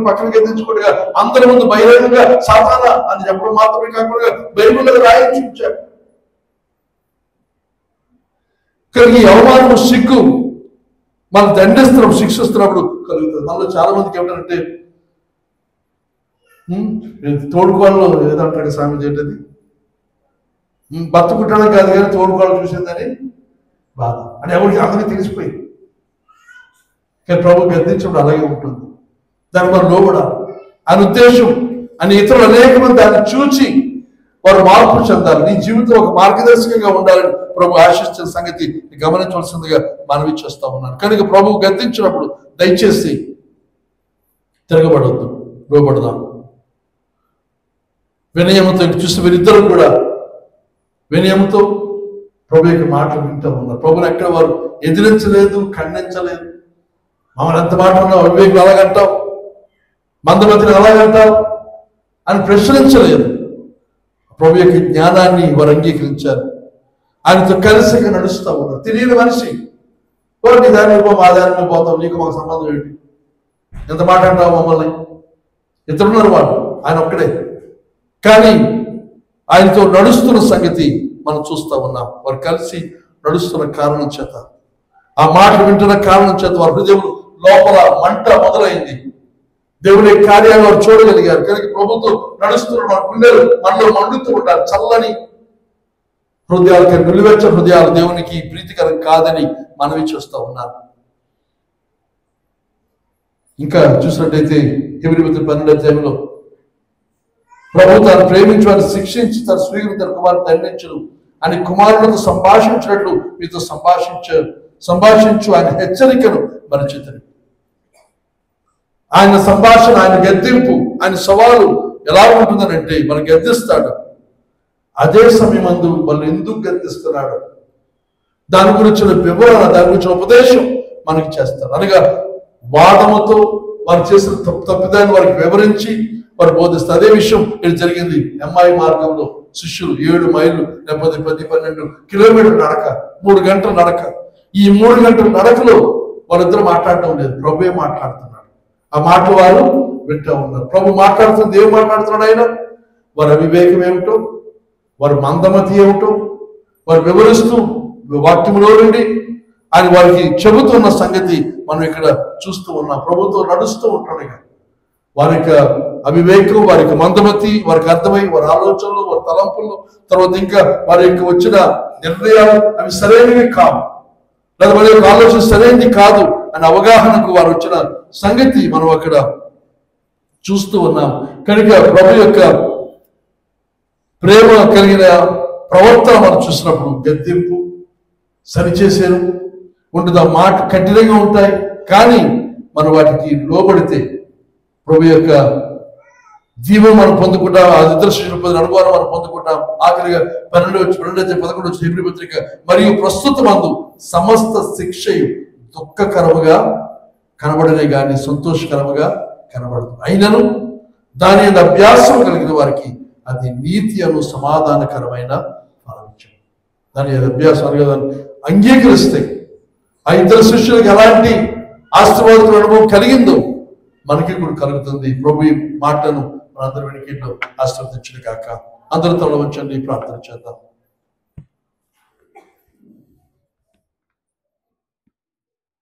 పక్కన గెలించుకోడుగా అందరి ముందు బహిరంగంగా సాతానా అని చెప్పడం మాత్రమే కాకుండా బైబిల్లో రాయించి ఉంచాడు. కానీ ఈ అవమానము, సిగ్గు మనం దండిస్తున్నాం, శిక్షిస్తున్నప్పుడు కలుగుతుంది. మనలో చాలా మందికి ఏమిటంటే తోడుకోళ్ళు ఏదంటారు సామెత ఏంటది, భర్త కుట్టడం కాదు కానీ తోడుకోళ్ళు చూసిందని బాధ అని ఎవరికి అందరికీ తెలిసిపోయింది. కానీ ప్రభు గద్దించడం అలాగే ఉంటుంది. దాన్ని మనం లోబడాలి అని ఉద్దేశం అని ఇతరులు అనేక మంది దాన్ని చూచి వారు మార్పు చెందాలి. నీ జీవితం ఒక మార్గదర్శకంగా ఉండాలని ప్రభు ఆశించిన సంగతి గమనించవలసిందిగా మనవి చేస్తా ఉన్నాను. కనుక ప్రభు గద్దించినప్పుడు దయచేసి తిరగబడవద్దు, లోబడదాం. వినయముతో చూసి వీరిద్దరు కూడా వినయముతో ప్రభు యొక్క మాటలు వింటూ ఉన్నారు. ప్రభుని ఎక్కడ వారు ఎదిరించలేదు, ఖండించలేదు. మమ్మల్ని ఎంత మాట ఉన్నావు, వివేకులు అలాగంటావు, మందమతిని అలాగంటావు అని ప్రశ్నించలేదు. ప్రభు యొక్క జ్ఞానాన్ని వారు అంగీకరించారు. ఆయనతో కలిసి నడుస్తూ ఉన్నారు. తెలియని మనిషి, నీ దాన్ని పో, మా దాన్ని పోతావు, నీకు మాకు సంబంధం ఏంటి, ఎంత మాట అంటావు మమ్మల్ని. ఇద్దరున్నారు వాళ్ళు, ఆయన ఒక్కడే. కానీ ఆయనతో నడుస్తున్న సంగతి మనం చూస్తూ ఉన్నాం. వారు కలిసి నడుస్తున్న కారణం చేత, ఆ మాటలు వింటున్న కారణం చేత వారి హృదయం లోపల మంట మొదలైంది. దేవుని కార్యాలు వారు చూడగలిగారు. కనుక ప్రభుత్వం నడుస్తున్న మన గుండెలు మనలో మండుతూ ఉంటారు. చల్లని హృదయాలకి, నిలువెచ్చ హృదయాలు దేవునికి ప్రీతికరం కాదని మనవి చూస్తూ ఉన్నారు. ఇంకా చూసినట్టయితే హెబ్రీ 12 అధ్యాయంలో ప్రభు తాను ప్రేమించి వారిని శిక్షించి తన స్వీకరించిన కుమారుని దండించును అని కుమారులతో సంభాషించినట్లు మీతో సంభాషించు ఆయన హెచ్చరికను మరచితను. ఆయన సంభాషణ, ఆయన గద్దింపు, ఆయన సవాలు ఎలా ఉంటుందనంటే మనం గద్దిస్తాడు, అదే సమయమందు వాళ్ళు ఎందుకు గద్దిస్తున్నాడు దాని గురించిన వివరణ, దాని గురించిన ఉపదేశం మనకి చేస్తారు. అనగా వాదముతో వారు చేసిన తప్పిదాన్ని వారికి వివరించి వారు బోధిస్తారు. అదే విషయం ఇది జరిగింది ఎంఐ మార్గంలో. శిష్యులు 7 మైళ్ళు లేకపోతే 10-12 కిలోమీటర్ల నడక, 3 గంటల నడక. ఈ 3 గంటల నడకలో వాళ్ళిద్దరూ మాట్లాడటం లేదు, ప్రభువే మాట్లాడుతున్నాడు. ఆ మాటలు వారు వింటూ ఉన్నారు. ప్రభు మాట్లాడుతుంది, ఏం మాట్లాడుతున్నాడు ఆయన? వారి అవివేకం ఏమిటో, వారి మందమతి ఏమిటో వారు వివరిస్తూ వాక్యంలో నుండి ఆయన వారికి చెబుతున్న సంగతి మనం ఇక్కడ చూస్తూ ఉన్నాం. ప్రభుత్వం నడుస్తూ ఉంటాడు. వారి యొక్క అవివేకం, వారి యొక్క మందమతి వారికి అర్థమై వారి ఆలోచనలు, వారి తలంపులు, తర్వాత ఇంకా వారి యొక్క వచ్చిన నిర్ణయాలు అవి సరైనవి కావు, లేదా వారి యొక్క ఆలోచన సరైనది కాదు అనే అవగాహనకు వారు వచ్చిన సంగతి మనం అక్కడ చూస్తూ ఉన్నాం. కనుక ప్రభు యొక్క ప్రేమ కలిగిన ప్రవర్తన మనం చూసినప్పుడు గద్దింపు, సరిచేసేను ఉంటుంది. ఆ మాట కఠినంగా ఉంటాయి, కానీ మనం వాటికి లోబడితే ప్రభు యొక్క జీవం మనం పొందుకుంటాం. ఆ ఇద్దరు శిష్యుల అనుభవాన్ని మనం పొందుకుంటాం. ఆఖరిగా 12-11 వచ్చిన హెబ్రీ పత్రిక, మరియు ప్రస్తుత మందు సమస్త శిక్షయు దుఃఖకరముగా కనబడనే కానీ సంతోషకరముగా కనబడదు. అయినను దాని అభ్యాసం కలిగిన వారికి అది నీతి అను సమాధానకరమైన ఫలం. దాని అభ్యాసాలుగా దాన్ని అంగీకరిస్తే ఆ ఇద్దరు శిష్యులకు ఎలాంటి ఆశీర్వాదకర అనుభవం కలిగిందో మనకి కూడా కలుగుతుంది. ప్రభు ఈ మాటలను మనందరి వెనుకల్లో ఆశీర్వదించును గాక. అందరూ తల వంచండి, ప్రార్థన చేద్దాం.